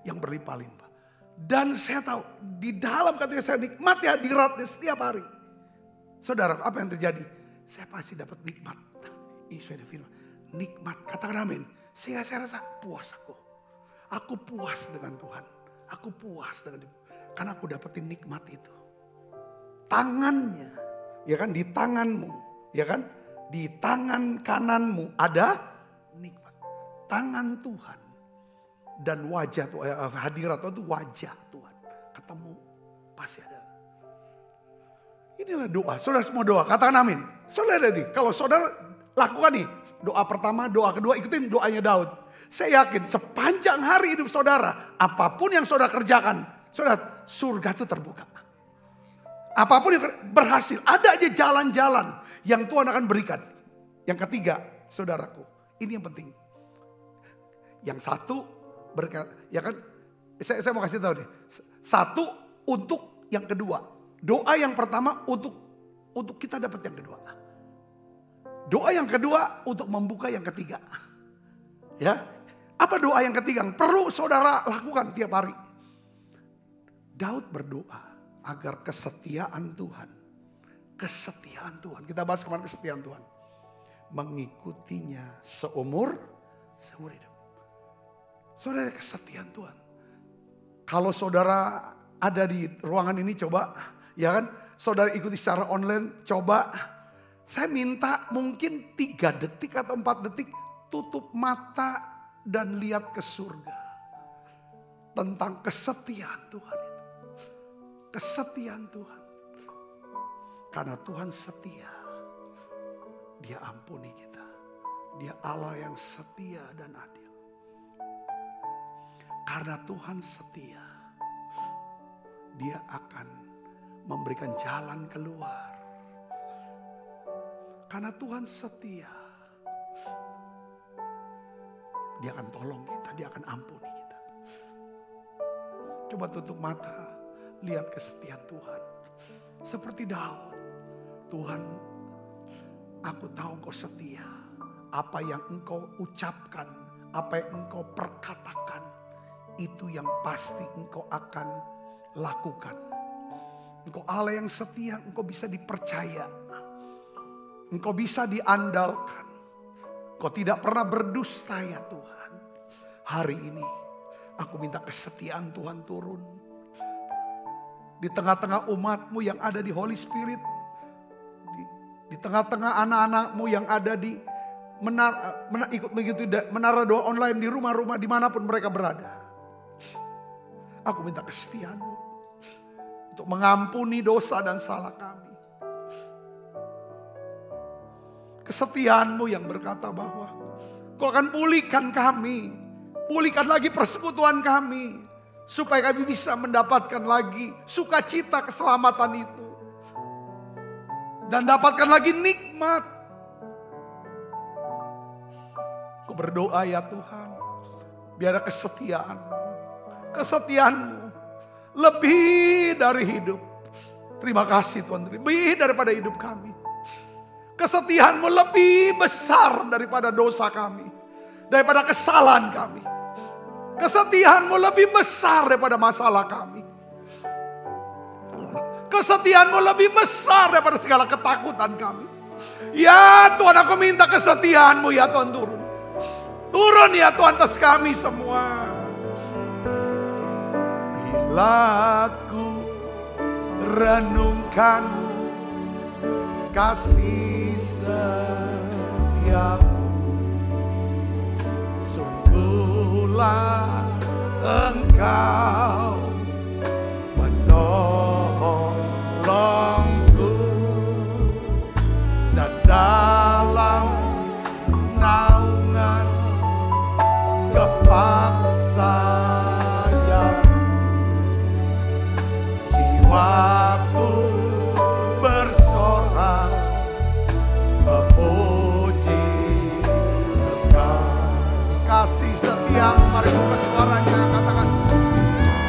yang berlimpah-limpah. Dan saya tahu di dalam ketika saya nikmati hadiratnya setiap hari. Saudara, apa yang terjadi? Saya pasti dapat nikmat. Ini sudah firman. Nikmat, katakan amin. Sehingga saya rasa puas aku. Aku puas dengan Tuhan. Aku puas dengan Tuhan. Karena aku dapetin nikmat itu. Tangannya, ya kan, di tanganmu, ya kan, di tangan kananmu ada nikmat. Tangan Tuhan dan wajah hadirat itu wajah Tuhan. Ketemu pasti ada. Inilah doa. Saudara semua doa. Katakan amin. Saudara tadi, kalau saudara lakukan nih doa pertama, doa kedua, ikutin doanya Daud. Saya yakin sepanjang hari hidup saudara, apapun yang saudara kerjakan, saudara, surga itu terbuka. Apapun yang berhasil, ada aja jalan-jalan yang Tuhan akan berikan. Yang ketiga, saudaraku, ini yang penting. Yang satu berkat, ya kan? Saya mau kasih tahu deh. Satu untuk yang kedua. Doa yang pertama untuk kita dapat yang kedua. Doa yang kedua untuk membuka yang ketiga. Ya, apa doa yang ketiga yang perlu saudara lakukan tiap hari? Daud berdoa agar kesetiaan Tuhan. Kesetiaan Tuhan. Kita bahas kemarin kesetiaan Tuhan. Mengikutinya seumur hidup. Saudara, kesetiaan Tuhan. Kalau saudara ada di ruangan ini coba. Ya kan. Saudara ikuti secara online coba. Saya minta mungkin 3 detik atau 4 detik. Tutup mata dan lihat ke surga. Tentang kesetiaan Tuhan itu. Kesetiaan Tuhan. Karena Tuhan setia. Dia ampuni kita. Dia Allah yang setia dan adil. Karena Tuhan setia. Dia akan memberikan jalan keluar. Karena Tuhan setia. Dia akan tolong kita. Dia akan ampuni kita. Coba tutup mata. Lihat kesetiaan Tuhan. Seperti Daud. Tuhan, aku tahu Engkau setia. Apa yang Engkau ucapkan, apa yang Engkau perkatakan, itu yang pasti Engkau akan lakukan. Engkau Allah yang setia, Engkau bisa dipercaya. Engkau bisa diandalkan. Engkau tidak pernah berdusta ya Tuhan. Hari ini aku minta kesetiaan Tuhan turun. Di tengah-tengah umatmu yang ada di Holy Spirit. Di tengah-tengah anak-anakmu yang ada di menara doa online di rumah-rumah dimanapun mereka berada. Aku minta kesetiaanmu untuk mengampuni dosa dan salah kami. Kesetiaanmu yang berkata bahwa Kau akan pulihkan kami. Pulihkan lagi persekutuan kami. Supaya kami bisa mendapatkan lagi sukacita keselamatan itu. Dan dapatkan lagi nikmat. Ku berdoa ya Tuhan. Biar kesetiaan-Mu. Kesetiaan-Mu. Lebih dari hidup. Terima kasih Tuhan. Lebih daripada hidup kami. Kesetiaan-Mu lebih besar daripada dosa kami. Daripada kesalahan kami. Kesetiaan-Mu lebih besar daripada masalah kami. Kesetiaan-Mu lebih besar daripada segala ketakutan kami. Ya Tuhan, aku minta kesetiaan-Mu ya Tuhan turun. Turun ya Tuhan atas kami semua. Bila ku renungkan kasih setiamu, sungguhlah Engkau menolongku, dan dalam naungan kepaksaan jiwaku bersorak memuji Engkau. Kasih setiamu, mari buka suaranya, katakan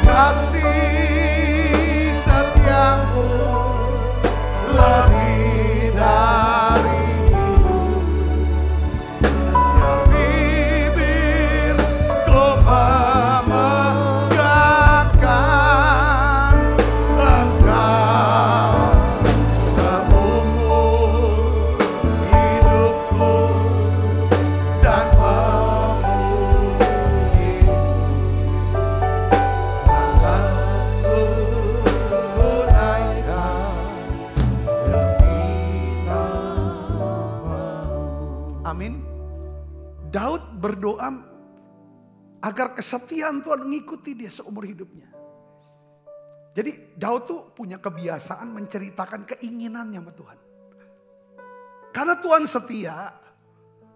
kasih setiamu lebih dari yang bibirku memegakan Engkau seumur hidupku dan memuji tanganku naikkan demi nama. Amin. Daud berdoa agar kesetiaan Tuhan mengikuti dia seumur hidupnya. Jadi Daud tuh punya kebiasaan menceritakan keinginannya sama Tuhan. Karena Tuhan setia,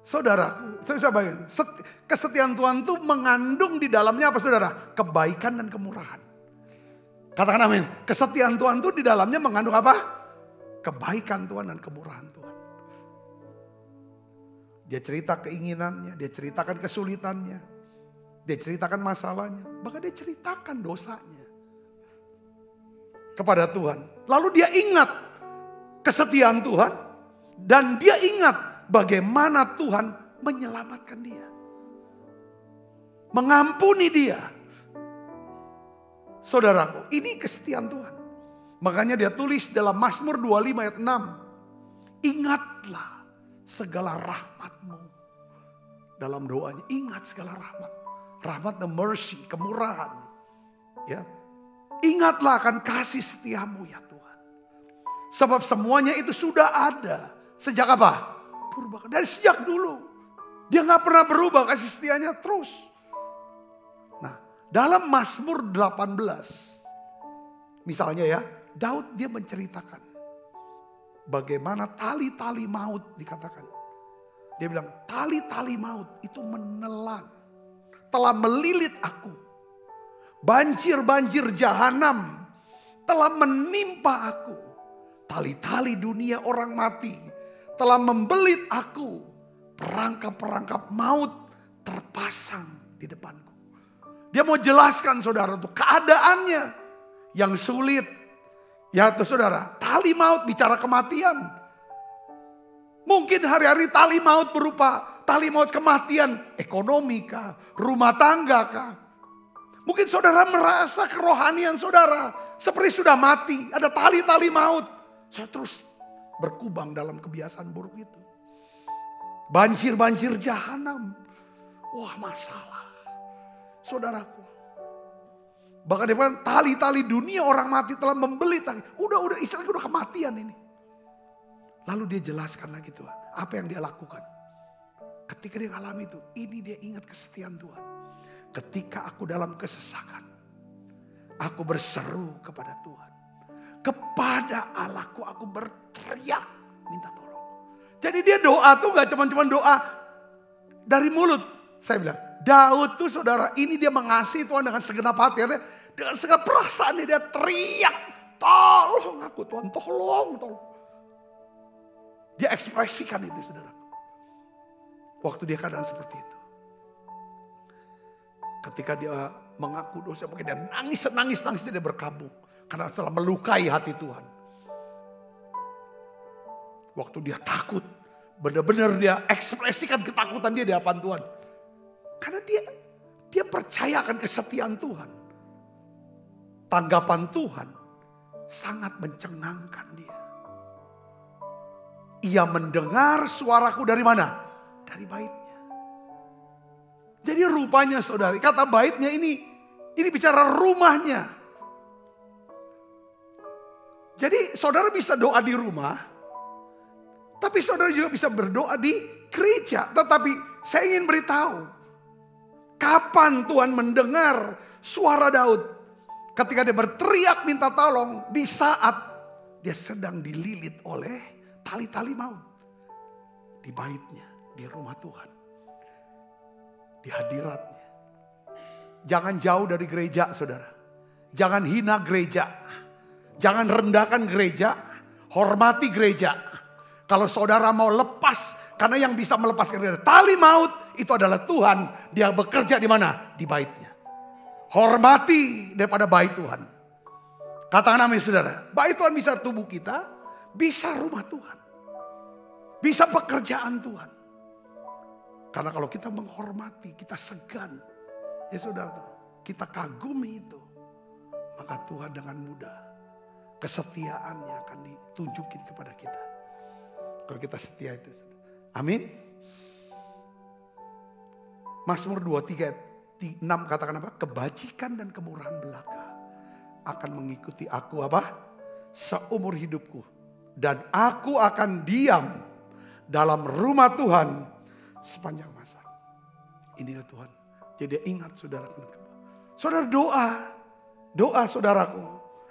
saudara, saya bayangin, kesetiaan Tuhan tuh mengandung di dalamnya apa saudara? Kebaikan dan kemurahan. Katakan amin. Kesetiaan Tuhan tuh di dalamnya mengandung apa? Kebaikan Tuhan dan kemurahan Tuhan. Dia cerita keinginannya, dia ceritakan kesulitannya, dia ceritakan masalahnya, bahkan dia ceritakan dosanya kepada Tuhan. Lalu dia ingat kesetiaan Tuhan dan dia ingat bagaimana Tuhan menyelamatkan dia, mengampuni dia. Saudaraku, ini kesetiaan Tuhan. Makanya dia tulis dalam Mazmur 25 ayat 6. Ingatlah segala rahmat-Mu. Dalam doanya, ingat segala rahmat. Rahmat dan mercy, kemurahan. Ya. Ingatlah akan kasih setiamu ya Tuhan. Sebab semuanya itu sudah ada. Sejak apa? Purba. Dari sejak dulu. Dia gak pernah berubah kasih setianya terus. Nah, dalam Mazmur 18. Misalnya ya, Daud dia menceritakan. Bagaimana tali-tali maut dikatakan. Dia bilang tali-tali maut itu menelan. Telah melilit aku. Banjir-banjir jahanam telah menimpa aku. Tali-tali dunia orang mati telah membelit aku. Perangkap-perangkap maut terpasang di depanku. Dia mau jelaskan saudara untuk keadaannya yang sulit. Ya tuh saudara, tali maut bicara kematian. Mungkin hari-hari tali maut berupa tali maut kematian ekonomi kah, rumah tangga kah. Mungkin saudara merasa kerohanian saudara seperti sudah mati, ada tali-tali maut. Saya terus berkubang dalam kebiasaan buruk itu. Banjir-banjir jahanam. Wah masalah. Saudaraku. Bahkan dia bilang tali-tali dunia orang mati telah membelit. Udah istilahnya udah kematian ini. Lalu dia jelaskan lagi Tuhan. Apa yang dia lakukan. Ketika dia alami itu. Ini dia ingat kesetiaan Tuhan. Ketika aku dalam kesesakan. Aku berseru kepada Tuhan. Kepada Allahku aku berteriak. Minta tolong. Jadi dia doa tuh gak cuma doa dari mulut. Saya bilang. Daud tuh saudara ini dia mengasihi Tuhan dengan segenap hati. Dengan segenap perasaan dia teriak. Tolong aku Tuhan, tolong. Dia ekspresikan itu saudara. Waktu dia keadaan seperti itu. Ketika dia mengaku dosa, mungkin dia nangis dia berkabung. Karena telah melukai hati Tuhan. Waktu dia takut, benar-benar dia ekspresikan ketakutan dia di hadapan Tuhan. Karena dia percaya akan kesetiaan Tuhan. Tanggapan Tuhan sangat mencengangkan dia. Ia mendengar suaraku dari mana? Dari baitnya. Jadi rupanya saudara, kata baitnya ini bicara rumahnya. Jadi saudara bisa doa di rumah, tapi saudara juga bisa berdoa di gereja. Tetapi saya ingin beritahu, kapan Tuhan mendengar suara Daud ketika dia berteriak minta tolong di saat dia sedang dililit oleh tali-tali maut. Di baitnya, di rumah Tuhan. Di hadiratnya. Jangan jauh dari gereja saudara. Jangan hina gereja. Jangan rendahkan gereja. Hormati gereja. Kalau saudara mau lepas, karena yang bisa melepaskan gereja tali maut itu adalah Tuhan. Dia bekerja di mana? Di baitnya. Hormati daripada bait Tuhan. Katakan amin saudara. Bait Tuhan bisa tubuh kita. Bisa rumah Tuhan. Bisa pekerjaan Tuhan. Karena kalau kita menghormati, kita segan. Ya saudara, kita kagumi itu. Maka Tuhan dengan mudah, kesetiaannya akan ditunjukin kepada kita. Kalau kita setia itu. Amin. Mazmur 23:6 katakan apa? Kebajikan dan kemurahan belaka akan mengikuti aku apa? Seumur hidupku. Dan aku akan diam dalam rumah Tuhan sepanjang masa. Inilah Tuhan. Jadi ingat saudara. Saudara doa saudaraku.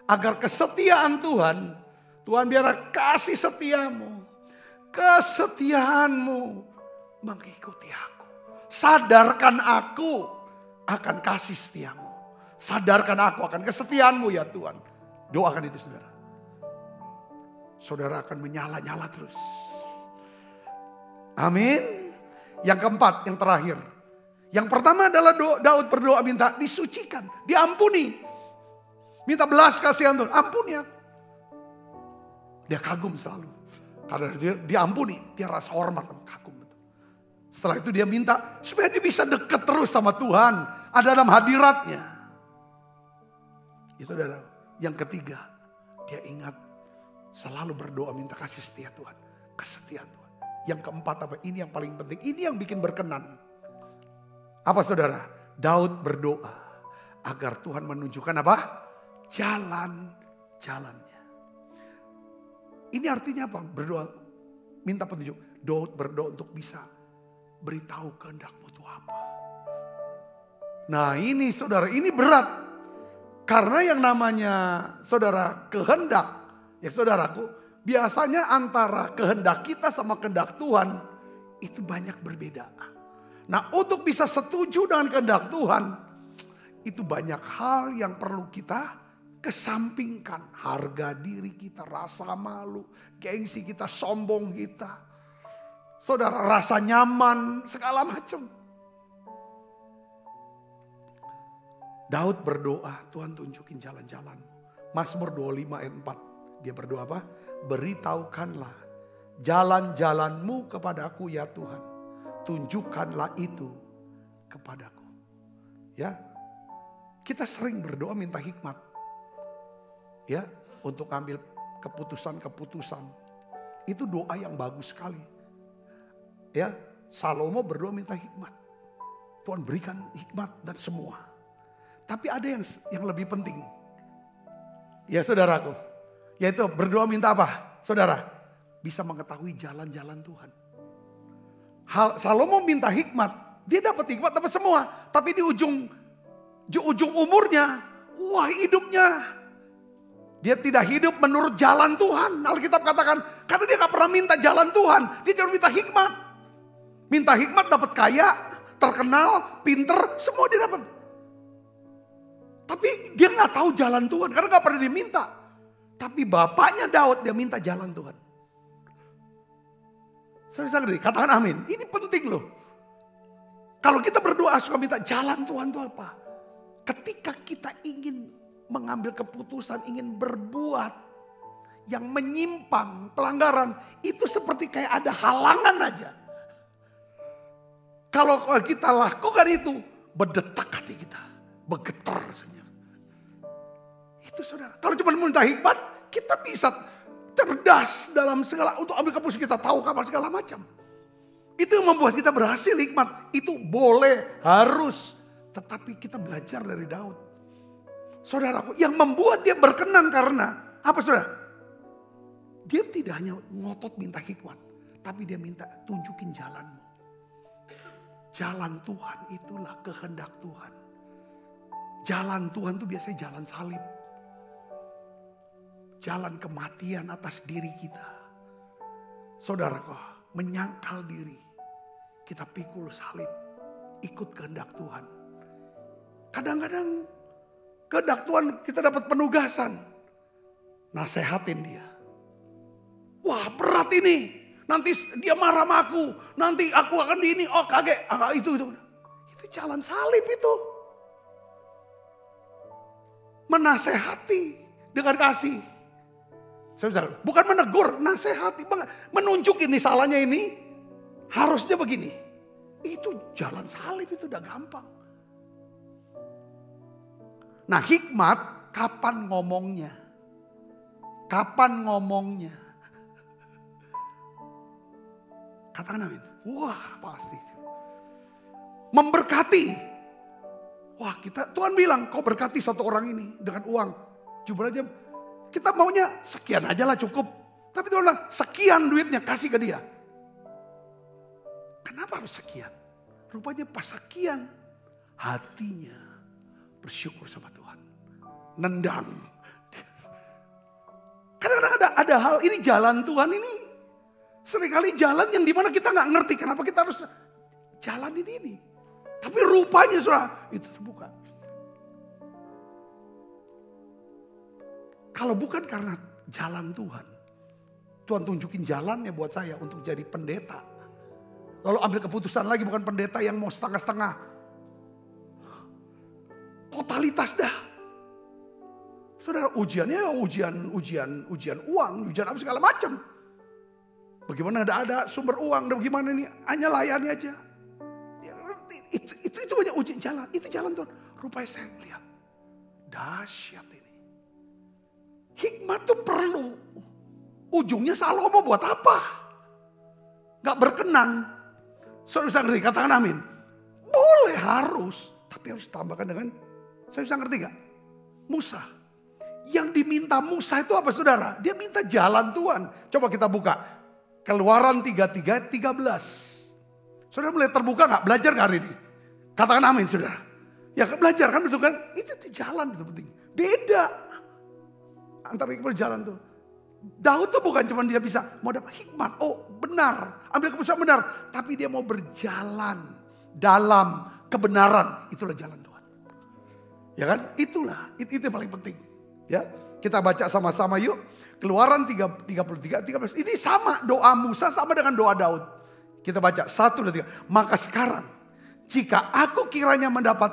Agar kesetiaan Tuhan biar kasih setiamu, kesetiaanmu mengikuti aku. Sadarkan aku akan kasih setiamu. Sadarkan aku akan kesetiaanmu ya Tuhan. Doakan itu saudara. Saudara akan menyala-nyala terus. Amin. Yang keempat, yang terakhir. Yang pertama adalah Daud berdoa minta disucikan, diampuni. Minta belas kasihan Tuhan, ampuni ya. Dia kagum selalu. Karena dia diampuni, dia rasa hormat dan kagum. Setelah itu dia minta supaya dia bisa dekat terus sama Tuhan. Ada dalam hadiratnya. Ya saudara, yang ketiga, dia ingat selalu berdoa minta kasih setia Tuhan. Kesetiaan Tuhan. Yang keempat apa? Ini yang paling penting. Ini yang bikin berkenan. Apa saudara? Daud berdoa agar Tuhan menunjukkan apa? Jalan-jalannya. Ini artinya apa? Berdoa minta petunjuk. Daud berdoa untuk bisa beritahu kehendakmu itu apa. Nah ini saudara, ini berat. Karena yang namanya saudara kehendak. Ya saudaraku, biasanya antara kehendak kita sama kehendak Tuhan itu banyak berbeda. Nah untuk bisa setuju dengan kehendak Tuhan, itu banyak hal yang perlu kita kesampingkan. Harga diri kita, rasa malu, gengsi kita, sombong kita. Saudara, rasa nyaman, segala macam. Daud berdoa, Tuhan tunjukin jalan-jalan. Mazmur 25 ayat 4. Dia berdoa apa? Beritahukanlah jalan-jalanmu kepadaku ya Tuhan. Tunjukkanlah itu kepadaku. Ya, kita sering berdoa minta hikmat. Ya, untuk ambil keputusan-keputusan. Itu doa yang bagus sekali. Ya, Salomo berdoa minta hikmat. Tuhan berikan hikmat dan semua. Tapi ada yang lebih penting. Ya saudaraku. Yaitu berdoa minta apa? Saudara, bisa mengetahui jalan-jalan Tuhan. Salomo minta hikmat. Dia dapat hikmat, dapat semua. Tapi di ujung umurnya, wah hidupnya. Dia tidak hidup menurut jalan Tuhan. Alkitab katakan, karena dia gak pernah minta jalan Tuhan. Dia cuma minta hikmat. Minta hikmat dapat kaya, terkenal, pinter, semua dia dapat. Tapi dia gak tahu jalan Tuhan, karena gak pernah diminta. Tapi bapaknya Daud dia minta jalan Tuhan. Saudara-saudari, katakan amin. Ini penting loh. Kalau kita berdoa suka minta jalan Tuhan itu apa? Ketika kita ingin mengambil keputusan, ingin berbuat yang menyimpang, pelanggaran, itu seperti kayak ada halangan aja. Kalau kita lakukan itu, berdetak hati kita, bergetar rasanya. Itu saudara, kalau cuma minta hikmat, kita bisa cerdas dalam segala, untuk ambil keputusan, kita tahu kabar segala macam. Itu yang membuat kita berhasil. Hikmat itu boleh, harus, tetapi kita belajar dari Daud. Saudaraku, yang membuat dia berkenan karena apa saudara? Dia tidak hanya ngotot minta hikmat, tapi dia minta tunjukin jalanmu. Jalan Tuhan itulah kehendak Tuhan. Jalan Tuhan itu biasanya jalan salib. Jalan kematian atas diri kita. Saudaraku, menyangkal diri. Kita pikul salib. Ikut kehendak Tuhan. Kadang-kadang kehendak Tuhan kita dapat penugasan. Nasehatin dia. Wah, berat ini. Nanti dia marah sama aku. Nanti aku akan di ini. Oh, kaget. Itu. Itu jalan salib itu. Menasehati dengan kasih. Saudara, bukan menegur, nasehati. Menunjukin nih salahnya ini. Harusnya begini. Itu jalan salib, itu udah gampang. Nah, hikmat kapan ngomongnya? Kapan ngomongnya? Katakan amin. Wah, pasti. Memberkati. Wah, Tuhan bilang, kau berkati satu orang ini dengan uang. Jumlahnya, kita maunya sekian aja lah cukup. Tapi Tuhan bilang, sekian duitnya kasih ke dia. Kenapa harus sekian? Rupanya pas sekian, hatinya bersyukur sama Tuhan. Nendang. Kadang-kadang ada hal, ini jalan Tuhan ini. Seringkali jalan yang dimana kita gak ngerti kenapa kita harus jalanin ini. Tapi rupanya saudara, itu terbuka. Kalau bukan karena jalan Tuhan. Tuhan tunjukin jalannya buat saya untuk jadi pendeta. Lalu ambil keputusan lagi, bukan pendeta yang mau setengah-setengah. Totalitas dah. Saudara, ujiannya ujian uang, ujian apa segala macam. Bagaimana ada sumber uang, dan bagaimana ini hanya layani aja. Itu banyak ujian jalan, itu jalan Tuhan. Rupanya saya lihat, dahsyat ini. Hikmat tuh perlu. Ujungnya Salomo buat apa? Gak berkenan. Saudara bisa ngerti, katakan amin. Boleh, harus, tapi harus ditambahkan dengan, saya bisa ngerti gak? Musa. Yang diminta Musa itu apa saudara? Dia minta jalan Tuhan. Coba kita buka. Keluaran 33, 13. Saudara mulai terbuka gak? Belajar gak hari ini? Katakan amin saudara. Ya belajar kan betul kan? Itu jalan itu penting. Beda. Antara hikmat jalan tuh. Daud tuh bukan cuma dia bisa mau dapat hikmat. Oh benar. Ambil keputusan benar. Tapi dia mau berjalan dalam kebenaran. Itulah jalan Tuhan. Ya kan? Itulah. Itu yang paling penting. Ya, kita baca sama-sama yuk. Keluaran 33, 13. Ini sama doa Musa sama dengan doa Daud. Kita baca 1 dan 3. Maka sekarang jika aku kiranya mendapat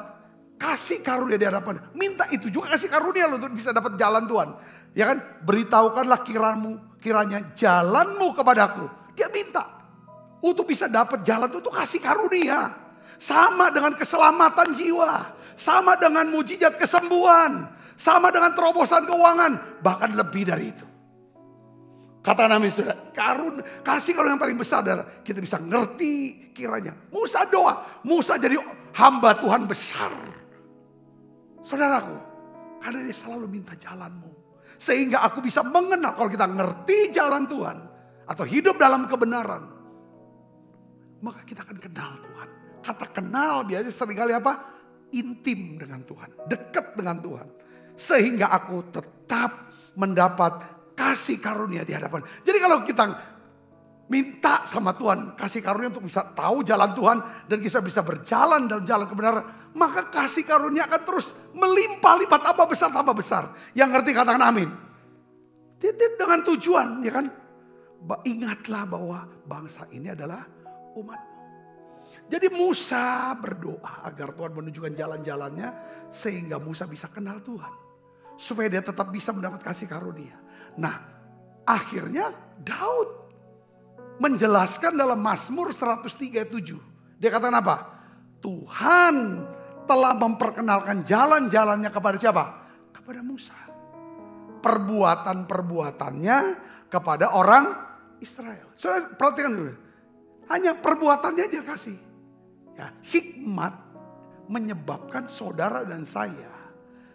kasih karunia di hadapan. Minta itu juga kasih karunia loh untuk bisa dapat jalan Tuhan. Ya kan? Beritahukanlah kiranya jalanmu kepadaku. Dia minta. Untuk bisa dapat jalan itu kasih karunia. Sama dengan keselamatan jiwa. Sama dengan mujizat kesembuhan. Sama dengan terobosan keuangan. Bahkan lebih dari itu. Katakan amin saudara. Kasih karunia yang paling besar adalah kita bisa ngerti kiranya. Musa doa. Musa jadi hamba Tuhan besar. Saudaraku. Karena dia selalu minta jalanmu. Sehingga aku bisa mengenal. Kalau kita ngerti jalan Tuhan. Atau hidup dalam kebenaran. Maka kita akan kenal Tuhan. Kata kenal biasanya seringkali apa? Intim dengan Tuhan. Dekat dengan Tuhan. Sehingga aku tetap mendapat kasih karunia di hadapan. Jadi kalau kita minta sama Tuhan kasih karunia untuk bisa tahu jalan Tuhan. Dan kita bisa berjalan dalam jalan kebenaran. Maka kasih karunia akan terus melimpah-lipat tambah besar, tambah besar. Yang ngerti katakan amin. Dengan tujuan ya kan. Ingatlah bahwa bangsa ini adalah umatmu. Jadi Musa berdoa agar Tuhan menunjukkan jalan-jalannya. Sehingga Musa bisa kenal Tuhan. Supaya dia tetap bisa mendapat kasih karunia. Nah akhirnya Daud menjelaskan dalam Mazmur 103:7. Dia katakan apa? Tuhan telah memperkenalkan jalan-jalannya kepada siapa? Kepada Musa. Perbuatan-perbuatannya kepada orang Israel. Saudara perhatikan dulu. Hanya perbuatannya aja kasih. Ya, hikmat menyebabkan saudara dan saya,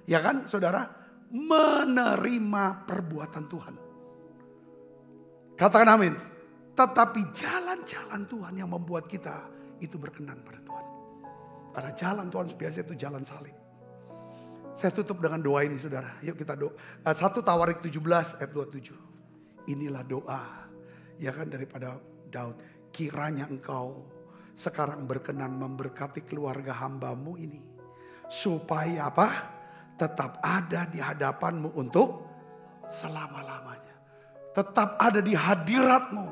ya kan saudara, menerima perbuatan Tuhan. Katakan amin. Tetapi jalan-jalan Tuhan yang membuat kita itu berkenan pada Tuhan. Karena jalan Tuhan biasa itu jalan salib. Saya tutup dengan doa ini saudara. Yuk kita doa. 1 Tawarik 17 ayat 27. Inilah doa, ya kan, daripada Daud. Kiranya engkau sekarang berkenan memberkati keluarga hambamu ini. Supaya apa? Tetap ada di hadapanmu untuk selama-lamanya. Tetap ada di hadiratmu.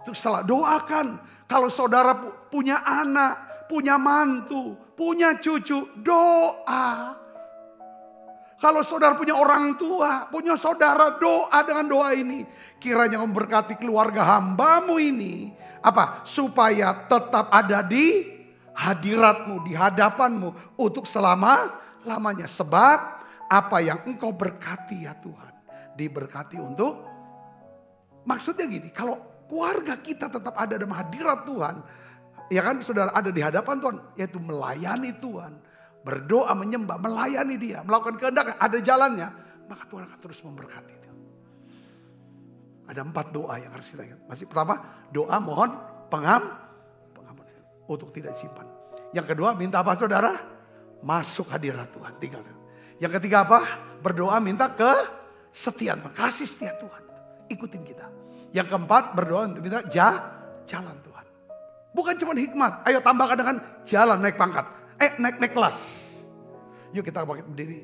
Untuk selalu doakan. Kalau saudara punya anak, punya mantu, punya cucu, doa. Kalau saudara punya orang tua, punya saudara, doa dengan doa ini. Kiranya memberkati keluarga hambamu ini. Apa? Supaya tetap ada di hadiratmu, di hadapanmu untuk selama-lamanya. Sebab apa yang engkau berkati ya Tuhan, diberkati untuk. Maksudnya gini, kalau keluarga kita tetap ada dalam hadirat Tuhan, ya kan saudara, ada di hadapan Tuhan, yaitu melayani Tuhan, berdoa, menyembah, melayani Dia, melakukan kehendak, ada jalannya, maka Tuhan akan terus memberkati itu. Ada 4 doa yang harus kita ingat. Masih pertama, doa mohon pengampunan untuk tidak disimpan. Yang kedua, minta apa saudara? Masuk hadirat Tuhan, tinggal. Yang ketiga apa? Berdoa minta kesetiaan, kasih setia Tuhan. Ikutin kita. Yang keempat, berdoa minta jalan Tuhan. Bukan cuma hikmat, ayo tambahkan dengan jalan, naik pangkat. Naik kelas. Yuk kita pakai berdiri.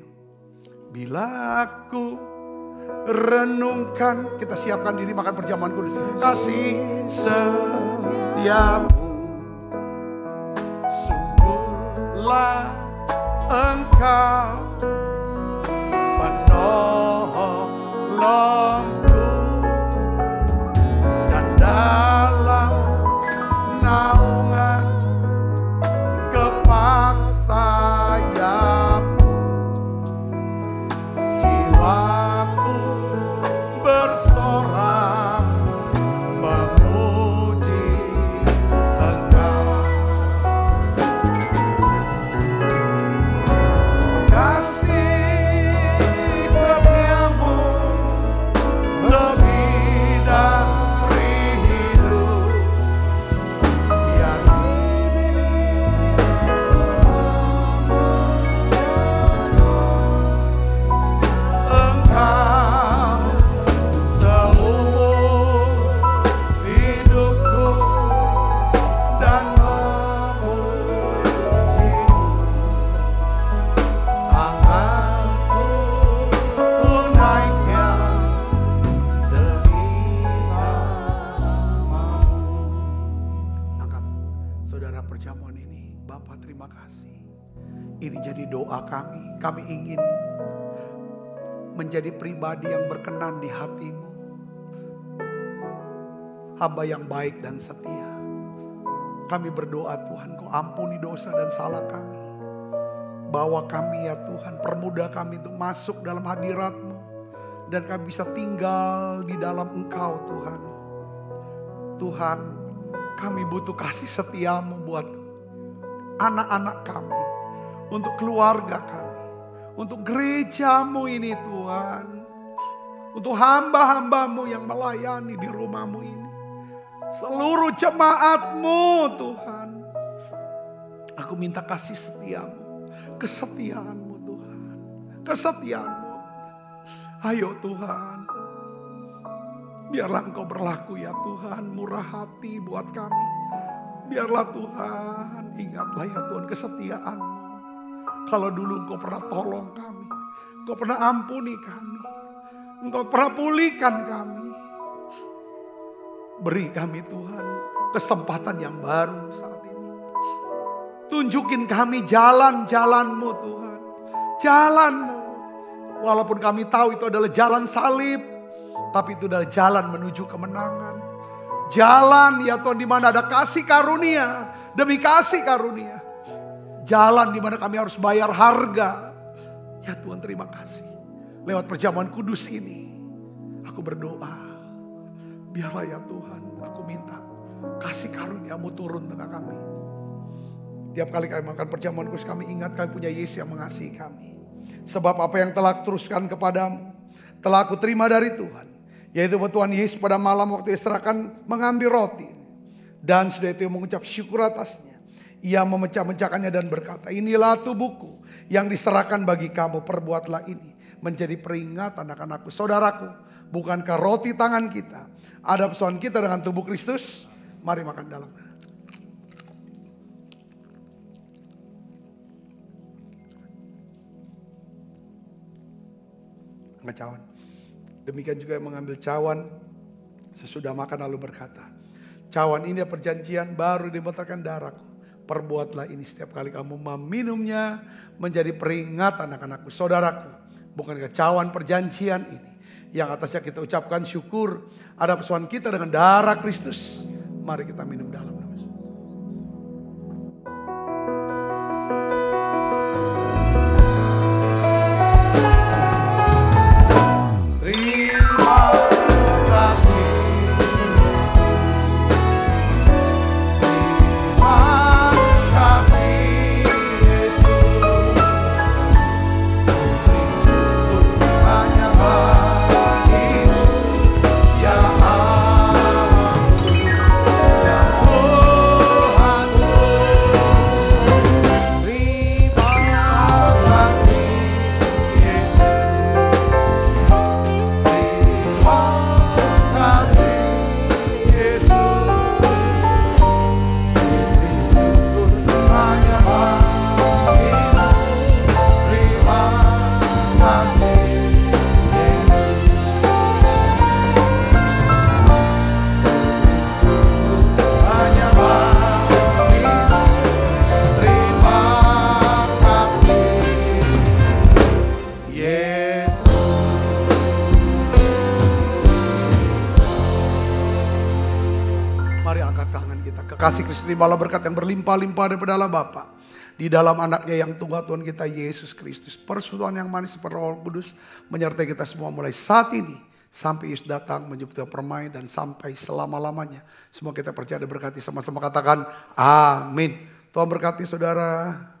Bila aku renungkan, kita siapkan diri makan perjamuan kudus. Kasih setiamu sungguhlah engkau penolongku, dan dalam naungan sayapmu jiwaku bersorak memuji Engkau. Kasih setiamu lebih dari hidup, biar perjamuan ini, Bapa terima kasih. Ini jadi doa kami. Kami ingin menjadi pribadi yang berkenan di hati-Mu. Hamba yang baik dan setia. Kami berdoa Tuhan, Kau ampuni dosa dan salah kami. Bawa kami ya Tuhan, permudah kami untuk masuk dalam hadirat-Mu. Dan kami bisa tinggal di dalam Engkau Tuhan. Tuhan, kami butuh kasih setiamu buat anak-anak kami, untuk keluarga kami, untuk gerejamu ini Tuhan, untuk hamba-hambamu yang melayani di rumahmu ini, seluruh jemaatmu Tuhan. Aku minta kasih setiamu, kesetiaanmu Tuhan, kesetiaanmu. Ayo Tuhan, biarlah Engkau berlaku ya Tuhan, murah hati buat kami. Biarlah Tuhan, ingatlah ya Tuhan kesetiaan-Mu. Kalau dulu Engkau pernah tolong kami, Engkau pernah ampuni kami, Engkau pernah pulihkan kami. Beri kami Tuhan kesempatan yang baru saat ini. Tunjukin kami jalan-jalan-Mu Tuhan, jalan-Mu. Walaupun kami tahu itu adalah jalan salib, Tapi itu adalah jalan menuju kemenangan. Jalan ya Tuhan di mana ada kasih karunia demi kasih karunia. Jalan di mana kami harus bayar harga. Ya Tuhan terima kasih. Lewat perjamuan kudus ini aku berdoa. Biarlah ya Tuhan aku minta kasih karunia-Mu turun tengah kami. Tiap kali kami makan perjamuan kudus kami ingat kami punya Yesus yang mengasihi kami. Sebab apa yang telah teruskan kepadamu telah aku terima dari Tuhan. Yaitu bahwa Tuhan Yesus pada malam waktu diserahkan mengambil roti. Dan sudah itu mengucap syukur atasnya. Ia memecah-mecahkannya dan berkata, inilah tubuhku yang diserahkan bagi kamu, perbuatlah ini menjadi peringatan akan aku. Saudaraku, bukankah roti tangan kita ada persoalan kita dengan tubuh Kristus? Mari makan dalam. Cawan. Demikian juga yang mengambil cawan sesudah makan lalu berkata, cawan ini perjanjian baru dibentarkan darahku. Perbuatlah ini setiap kali kamu meminumnya menjadi peringatan akan aku. Saudaraku, bukankah cawan perjanjian ini yang atasnya kita ucapkan syukur ada persoalan kita dengan darah Kristus. Mari kita minum dalam. Kasih Kristus terimalah berkat yang berlimpah-limpah daripada Allah Bapa di dalam anaknya yang tunggal Tuhan kita Yesus Kristus. Persekutuan yang manis seperti Roh Kudus menyertai kita semua mulai saat ini sampai Yesus datang menjemput permai dan sampai selama-lamanya. Semua kita percaya dan berkati sama-sama katakan amin. Tuhan berkati saudara.